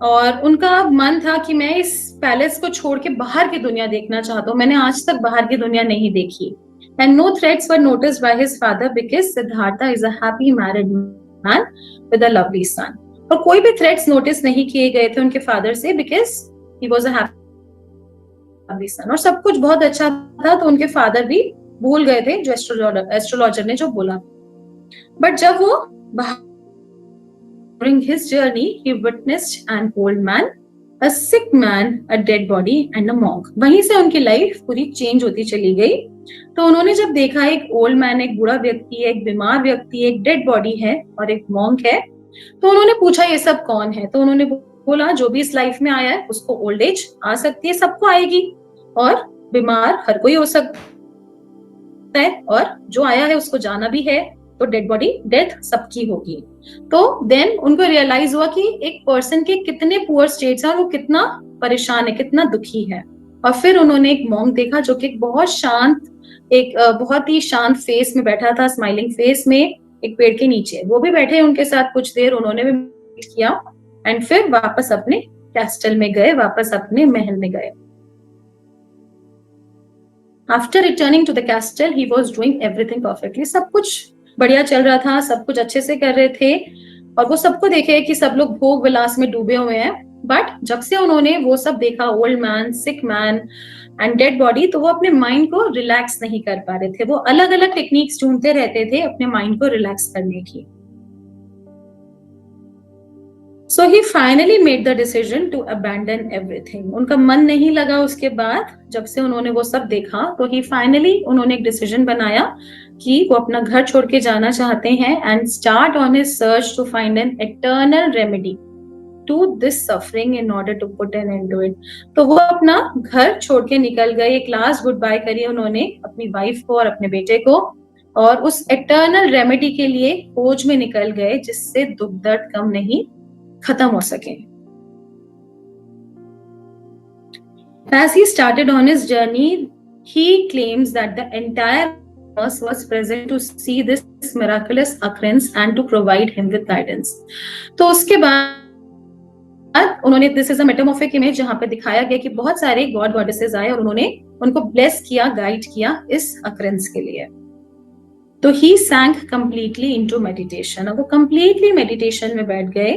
और उनका मन था कि मैं इस पैलेस को छोड़ के बाहर की दुनिया देखना चाहता हूँ, मैंने आज तक बाहर की दुनिया नहीं देखी। And no threats were noticed by his father because Siddhartha is a happy married man with a lovely son. और कोई भी थ्रेट्स नोटिस नहीं किए गए थे उनके फादर से, because he was a lovely son. और सब कुछ बहुत अच्छा था, तो उनके फादर भी भूल गए थे जो एस्ट्रोलॉजर ने जो बोला. बट जब वो during his journey he witnessed an old man, a sick man, a dead body and a monk. वहीं से उनकी लाइफ पूरी चेंज होती चली गई. तो उन्होंने जब देखा एक ओल्ड मैन, एक बूढ़ा व्यक्ति है, एक बीमार व्यक्ति, एक डेड बॉडी है और एक मॉन्क है, तो उन्होंने पूछा ये सब कौन है. तो उन्होंने बोला जो भी इस लाइफ में आया है उसको ओल्ड एज आ सकती है, सबको आएगी, और बीमार हर कोई हो सकता है, और जो आया है उसको जाना भी है, तो डेड बॉडी डेथ सबकी होगी. तो देन उनको रियलाइज हुआ कि एक पर्सन के कितने पुअर स्टेट्स हैं और वो कितना परेशान है, कितना दुखी है. और फिर उन्होंने एक मॉन्क देखा जो कि बहुत शांत, एक बहुत ही शांत फेस में बैठा था, स्माइलिंग फेस में, एक पेड़ के नीचे. वो भी बैठे उनके साथ कुछ देर, उन्होंने भी किया एंड फिर वापस अपने कैस्टल में गए, वापस अपने महल में गए. After returning to the castle he was doing everything perfectly. सब कुछ बढ़िया चल रहा था, सब कुछ अच्छे से कर रहे थे, और वो सबको देखे कि सब लोग भोग विलास में डूबे हुए हैं. बट जब से उन्होंने वो सब देखा, old man, sick man and dead body, तो वो अपने माइंड को रिलैक्स नहीं कर पा रहे थे. वो अलग अलग टेक्निक्स ढूंढते रहते थे अपने माइंड को रिलैक्स करने की. So he finally made the decision to abandon everything. उनका मन नहीं लगा उसके बाद, जब से उन्होंने वो सब देखा, तो he finally उन्होंने एक डिसीजन बनाया कि वो अपना घर छोड़ के जाना चाहते हैं and start on his search to find an eternal remedy to this suffering in order to put an end to it. तो वो अपना घर छोड़ के निकल गए, एक लास्ट गुड बाय करी उन्होंने अपनी वाइफ को और अपने बेटे को, और उस एटर्नल रेमेडी के लिए खोज में निकल गए जिससे दुख दर्द कम नहीं खत्म हो सके. As he started on his journey, he claims that the entire universe was present to see this miraculous occurrence and to provide him with guidance. तो उसके बाद उन्होंने, this is a metamorphic image जहां पे दिखाया गया कि बहुत सारे गॉड गॉडेसेस आए और उन्होंने उनको ब्लेस किया, गाइड किया इस अकरेंस के लिए. तो ही sank completely into meditation. अब वो completely meditation में बैठ गए.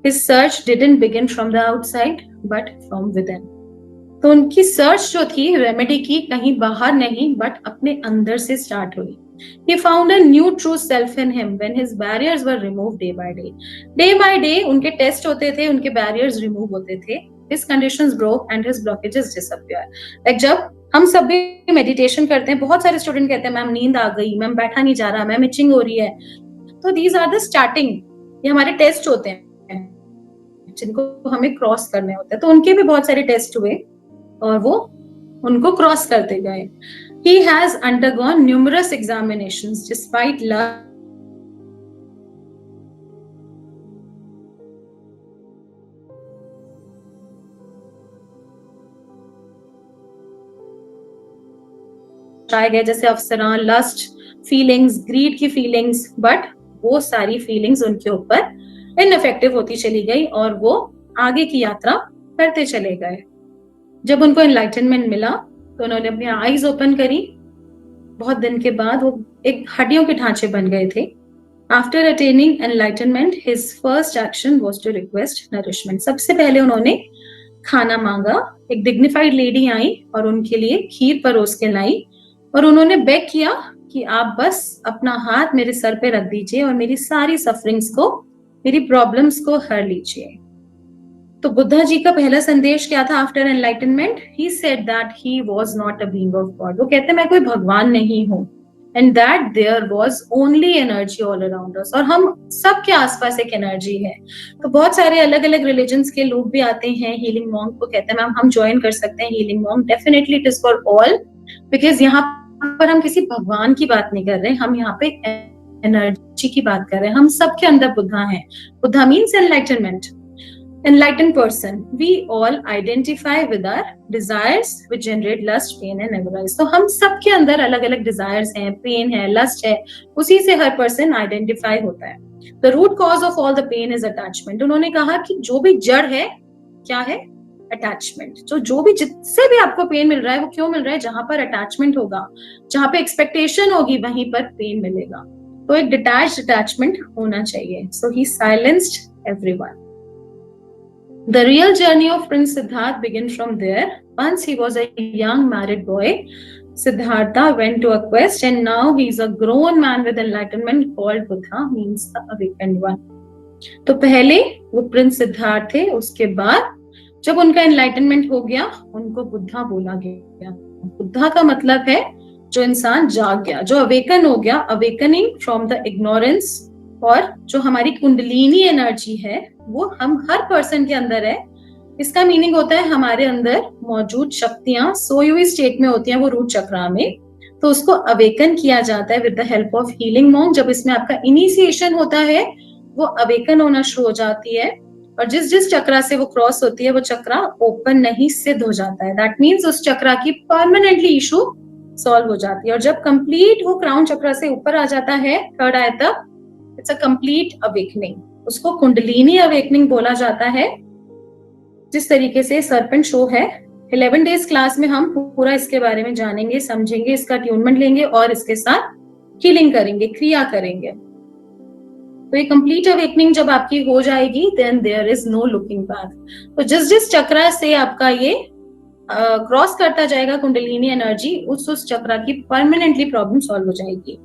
His search didn't begin from the outside but from within. तो उनकी सर्च जो थी रेमेडी की, कहीं बाहर नहीं बट अपने अंदर से स्टार्ट हुई. He found a new true self in him when his barriers were removed day by day. Day by day उनके टेस्ट होते थे, उनके barriers remove होते थे. His conditions broke and his blockages disappeared. Like जब हम सब भी मेडिटेशन करते हैं, बहुत सारे स्टूडेंट कहते हैं मैम नींद आ गई, मैम बैठा नहीं जा रहा, मैम इचिंग हो रही है. तो दीज आर द स्टार्टिंग, ये हमारे टेस्ट होते हैं जिनको हमें क्रॉस करने होते हैं. तो उनके भी बहुत सारे टेस्ट हुए और वो उनको क्रॉस करते गए. He has undergone numerous examinations despite love. गए जैसे अफसरां, लस्ट फीलिंग्स, ग्रीड की फीलिंग्स, बट वो सारी फीलिंग्स उनके ऊपर इनइफेक्टिव होती चली गई और वो आगे की यात्रा करते चले गए. जब उनको एनलाइटनमेंट मिला तो उन्होंने अपनी आईज ओपन करी. बहुत दिन के बाद वो एक हड्डियों के ढांचे बन गए थे. After attaining enlightenment his first action was to request nourishment. सबसे पहले उन्होंने खाना मांगा. एक डिग्निफाइड लेडी आई और उनके लिए खीर परोस के लाई और उन्होंने बेग किया कि आप बस अपना हाथ मेरे सर पे रख दीजिए और मेरी सारी सफरिंग्स को, मेरी प्रॉब्लम्स को हर लीजिए. तो बुद्धा जी का पहला संदेश क्या था after enlightenment? He said that he was not a being of God. वो कहते हैं मैं कोई भगवान नहीं हूँ, and that there was only energy all around us. और हम सबके आसपास एक एनर्जी है. तो बहुत सारे अलग अलग रिलीजन्स के लोग भी आते हैं हीलिंग मॉन्क को, कहते हैं मैम हम ज्वाइन कर सकते हैं healing monk. Definitely it is for all, because यहाँ पर हम किसी भगवान की बात नहीं कर रहे, हम यहाँ पे एनर्जी की बात कर रहे हैं. हम सबके अंदर बुद्धा है. Buddha means enlightenment, enlightened person. We all identify with our desires which generate lust, pain and avarice. तो हम सबके अंदर अलग अलग desires हैं, pain है, lust है, उसी से हर person identify होता है. The root cause of all the pain is attachment. उन्होंने कहा कि जो भी जड़ है क्या है? Attachment. जो भी जिससे भी आपको पेन मिल रहा है वो क्यों मिल रहा है? जहां पर अटैचमेंट होगा, जहां पे एक्सपेक्टेशन होगी वहीं पर पेन मिलेगा. तो एक डिटैच्ड अटैचमेंट होना चाहिए. So he silenced everyone. The real journey of Prince Siddharth began from there. Once he was a young married boy, Siddhartha went to a quest, and now he is a grown man with enlightenment called Buddha, means the awakened one. तो पहले वो Prince Siddharth थे, उसके बाद जब उनका enlightenment हो गया उनको बुद्धा बोला गया. बुद्धा का मतलब है जो इंसान जाग गया, जो अवेकन हो गया, अवेकनिंग फ्रॉम द इग्नोरेंस. और जो हमारी कुंडलिनी एनर्जी है वो हम हर पर्सन के अंदर है. इसका मीनिंग होता है हमारे अंदर मौजूद शक्तियां सोई हुई स्टेट में होती हैं, वो रूट चक्रा में. तो उसको अवेकन किया जाता है with the help of healing monk. जब इसमें आपका इनिशिएशन होता है वो अवेकन होना शुरू हो जाती है, और जिस जिस चक्रा से वो क्रॉस होती है वो चक्रा ओपन नहीं सिद्ध हो जाता है. दैट मीन्स उस चक्रा की परमानेंटली इशू सॉल्व हो जाती है. और जब कंप्लीट वो क्राउन चक्रा से ऊपर आ जाता है थर्ड आय तक, इट्स अ कंप्लीट अवेकनिंग. उसको कुंडलिनी अवेकनिंग बोला जाता है. जिस तरीके से सर्पेंट शो है, 11 डेज क्लास में हम पूरा इसके बारे में जानेंगे, समझेंगे, इसका ट्यूनमेंट लेंगे और इसके साथ हीलिंग करेंगे, क्रिया करेंगे. तो ये कंप्लीट अवेकनिंग जब आपकी हो जाएगी then there is no looking back. तो जिस जिस चक्रा से आपका ये क्रॉस करता जाएगा कुंडलिनी एनर्जी, उस चक्रा की परमानेंटली प्रॉब्लम सॉल्व हो जाएगी.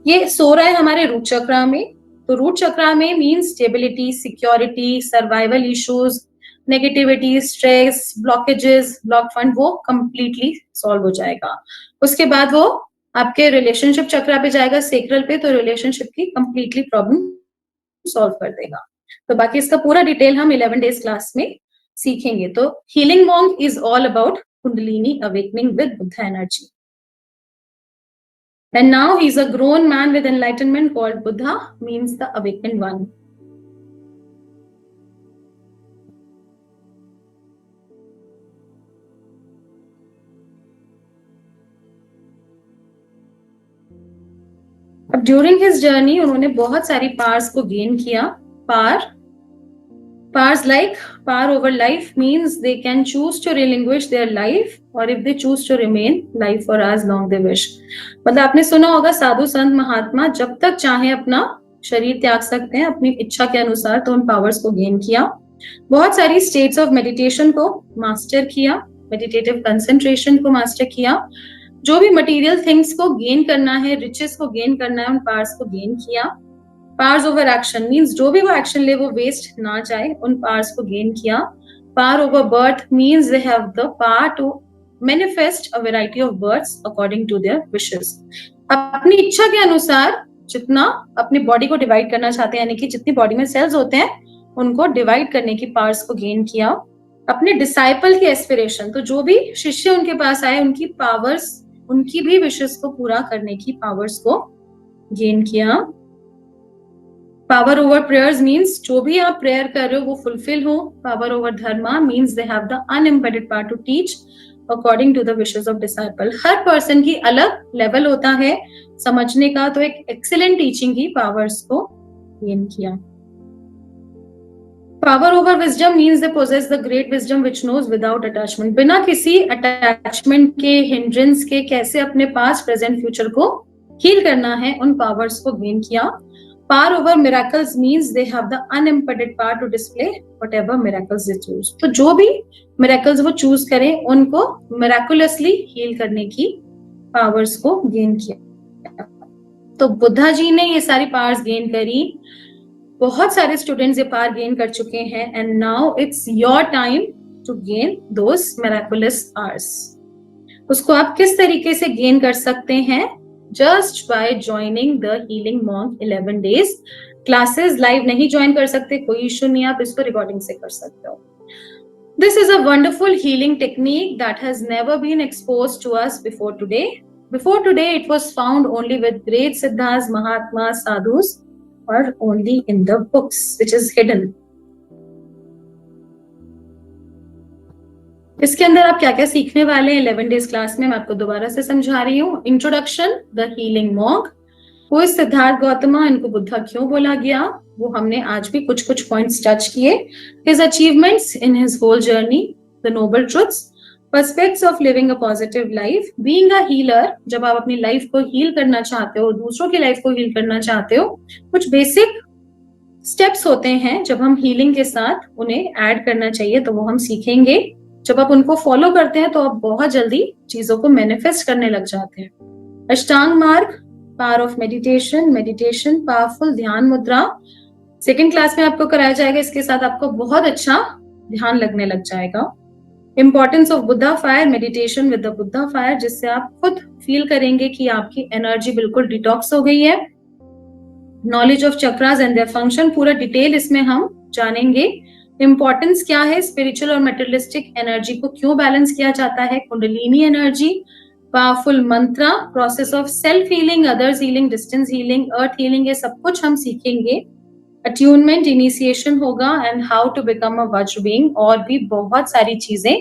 ये सो रहा है हमारे रूट चक्रा में. तो रूट चक्रा में means stability, security, survival issues, negativity, stress, blockages, block fund, वो कंप्लीटली सॉल्व हो जाएगा. उसके बाद वो आपके रिलेशनशिप चक्रा पे जाएगा, सेक्रल पे, तो रिलेशनशिप की कंप्लीटली प्रॉब्लम सॉल्व कर देगा. तो बाकी इसका पूरा डिटेल हम 11 डेज क्लास में सीखेंगे. तो healing monk is all about kundalini awakening with Buddha energy. And now he is a grown man with enlightenment called Buddha, means the awakened one. अब ड्यूरिंग हिज जर्नी उन्होंने बहुत सारी पार्स को गेन किया. Powers like power over life means they can choose to relinquish their life or if they choose to remain life for as long they wish. मतलब आपने सुना होगा साधु संत महात्मा जब तक चाहे अपना शरीर त्याग सकते हैं अपनी इच्छा के अनुसार. तो उन पावर्स को गेन किया. बहुत सारी स्टेट्स ऑफ मेडिटेशन को मास्टर किया, मेडिटेटिव कंसंट्रेशन को मास्टर किया. जो भी मटेरियल थिंग्स को गेन करना है, रिचेस को गेन करना है, उन पावर्स को गेन किया. पावर्स ओवर एक्शन मीन्स जो भी वो एक्शन ले वो वेस्ट ना जाए, उन पावर्स को गेन किया. Power over birth means they have the power to manifest a variety of births according to their wishes. अपनी इच्छा के अनुसार जितना अपनी बॉडी को डिवाइड करना चाहते हैं, यानी कि जितनी बॉडी में सेल्स होते हैं उनको डिवाइड करने की पावर्स को गेन किया. अपने डिसाइपल की एस्पिरेशन, तो जो भी शिष्य उनके पास आए उनकी पावर्स, उनकी भी विशेस को पूरा करने की पावर्स को गेन किया. पावर ओवर प्रेयर्स मीन्स जो भी आप प्रेयर कर रहे हो वो फुलफिल हो. Power over dharma means they have the unimpeded power to teach according to the wishes of disciple. हर पर्सन की अलग लेवल होता है समझने का, तो एक एक्सीलेंट टीचिंग की पावर्स को गेन किया. Power over wisdom means they possess the great wisdom which knows without attachment. बिना किसी अटैचमेंट के, हिंड्रेंस के, कैसे अपने पास्ट, प्रेजेंट, फ्यूचर को हील करना है, उन पावर्स को गेन किया. Power over miracles means they have the unimpeded power to display whatever miracles they choose. तो जो भी miracles वो choose करें उनको miraculously heal करने की powers को gain किया. तो बुद्धा जी ने ये सारी powers gain करी. बहुत सारे students ये power gain कर चुके हैं and now it's your time to gain those miraculous powers. उसको आप किस तरीके से gain कर सकते हैं? Just by joining the healing monk 11 days classes. live नहीं ज्वाइन कर सकते, कोई इश्यू नहीं, आप इसको रिकॉर्डिंग से कर सकते हो. This is a wonderful healing technique that has never been exposed to us before today. Before today, it was found only with great siddhas, mahatmas, sadhus, or only in the books, which is hidden. इसके अंदर आप क्या क्या सीखने वाले हैं 11 days class में, मैं आपको दोबारा से समझा रही हूँ. इंट्रोडक्शन, द हीलिंग मॉन्क, वो इस सिद्धार्थ गौतमा, इनको बुद्धा क्यों बोला गया, वो हमने आज भी कुछ कुछ पॉइंट्स टच किए. His achievements in his whole journey, the noble truths, prospects of living a positive life, being a healer, जब आप अपनी लाइफ को हील करना चाहते हो, दूसरों की लाइफ को हील करना चाहते हो, कुछ बेसिक स्टेप्स होते हैं जब हम हीलिंग के साथ उन्हें ऐड करना चाहिए, तो वो हम सीखेंगे। जब आप उनको फॉलो करते हैं तो आप बहुत जल्दी चीजों को मैनिफेस्ट करने लग जाते हैं। अष्टांग मार्ग, power of meditation, meditation powerful ध्यान मुद्रा, सेकेंड क्लास में आपको कराया जाएगा। इसके साथ आपको बहुत अच्छा ध्यान लगने लग जाएगा। Importance of Buddha fire, meditation with the Buddha fire, जिससे आप खुद फील करेंगे कि आपकी एनर्जी बिल्कुल डिटॉक्स हो गई है। Knowledge of chakras and their function, पूरा डिटेल इसमें हम जानेंगे। इंपॉर्टेंस क्या है, स्पिरिचुअल और मेटेरियलिस्टिक एनर्जी को क्यों बैलेंस किया जाता है, kundalini energy, powerful mantra, process of self healing, others healing, distance healing, earth healing, ये सब कुछ हम सीखेंगे। अट्यूनमेंट, इनिशिएशन होगा and how to become a vajra being, और भी बहुत सारी चीजें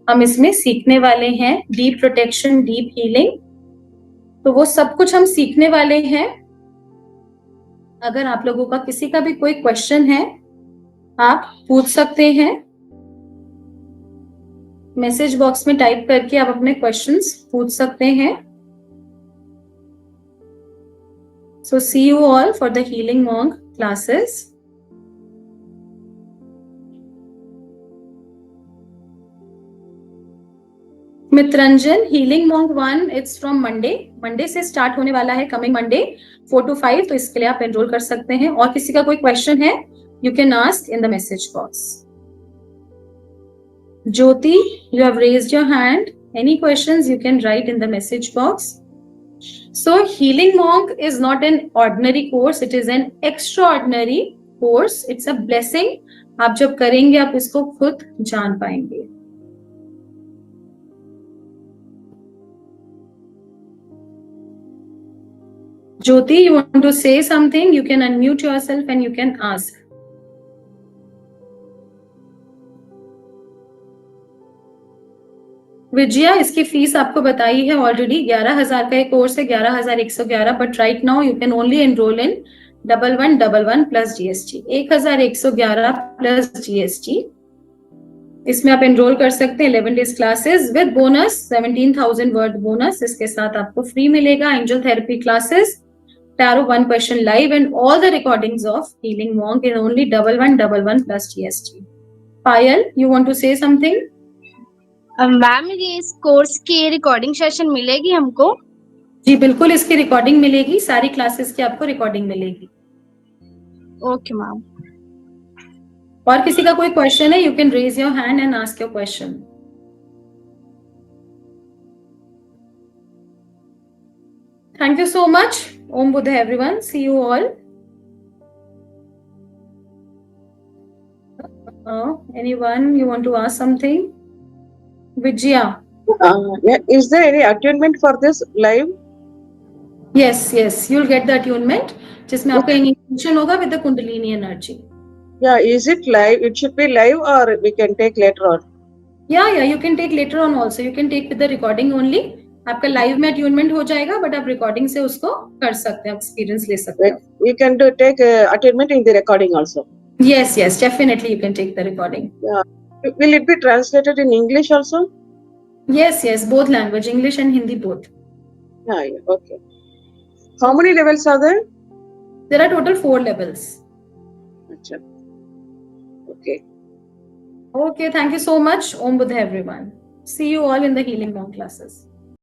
हम इसमें सीखने वाले हैं। डीप प्रोटेक्शन, डीप हीलिंग, तो वो सब कुछ हम सीखने वाले हैं। अगर आप लोगों का किसी का भी कोई क्वेश्चन है आप पूछ सकते हैं, मैसेज बॉक्स में टाइप करके आप अपने क्वेश्चंस पूछ सकते हैं। So see you all for the Healing Monk classes. Mitranjan, healing monk 1, it's from Monday से स्टार्ट होने वाला है, कमिंग मंडे 4 to 5, तो इसके लिए आप एनरोल कर सकते हैं। और किसी का कोई क्वेश्चन है, you can ask in the message box. Jyoti, you have raised your hand, any questions you can write in the message box. So Healing Monk is not an ordinary course, it is an extraordinary course. It's a blessing. आप जब करेंगे आप इसको खुद जान पाएंगे। Jyoti, you want to say something? You can unmute yourself and you can ask. Vijaya, इसकी fees आपको बताई है ऑलरेडी, 11,000 का एक कोर्स है, 11,111, but right now you can only enrol in 1111 plus GST, 1,111 plus GST. इसमें आप एनरोल कर सकते हैं। 11 days classes with bonus, 17,000 word bonus इसके साथ आपको फ्री मिलेगा। Angel therapy classes, tarot 1 question live and all the recordings of healing monk in only 1111 plus GST. Payal, you want to say something? Ma'am, ये इस course की recording session मिलेगी हमको? जी बिल्कुल, इसकी रिकॉर्डिंग मिलेगी, सारी क्लासेस की आपको रिकॉर्डिंग मिलेगी। Okay ma'am. और किसी का कोई क्वेश्चन है, you can raise your hand and ask your question. Thank you so much. Om Buddha everyone, see you all. Anyone you want to ask something? Vijaya. Is there any attunement for this live? Yes, you'll get the attunement जिसमें आपका initiation होगा with the Kundalini energy. Yeah, is it live? It should be live or we can take later on? Yeah, you can take later on also. You can take with the recording only. आपका live में attunement हो जाएगा, but आप recording से उसको कर सकते हैं, experience ले सकते हैं। You can take attunement in the recording also. Yes, definitely you can take the recording. Yeah. Will it be translated in English also? Yes, both language, English and Hindi both. Yeah, okay. How many levels are there? There are total 4 levels. Achha. Okay. Okay, thank you so much. Om Buddha everyone. See you all in the Healing Monk classes.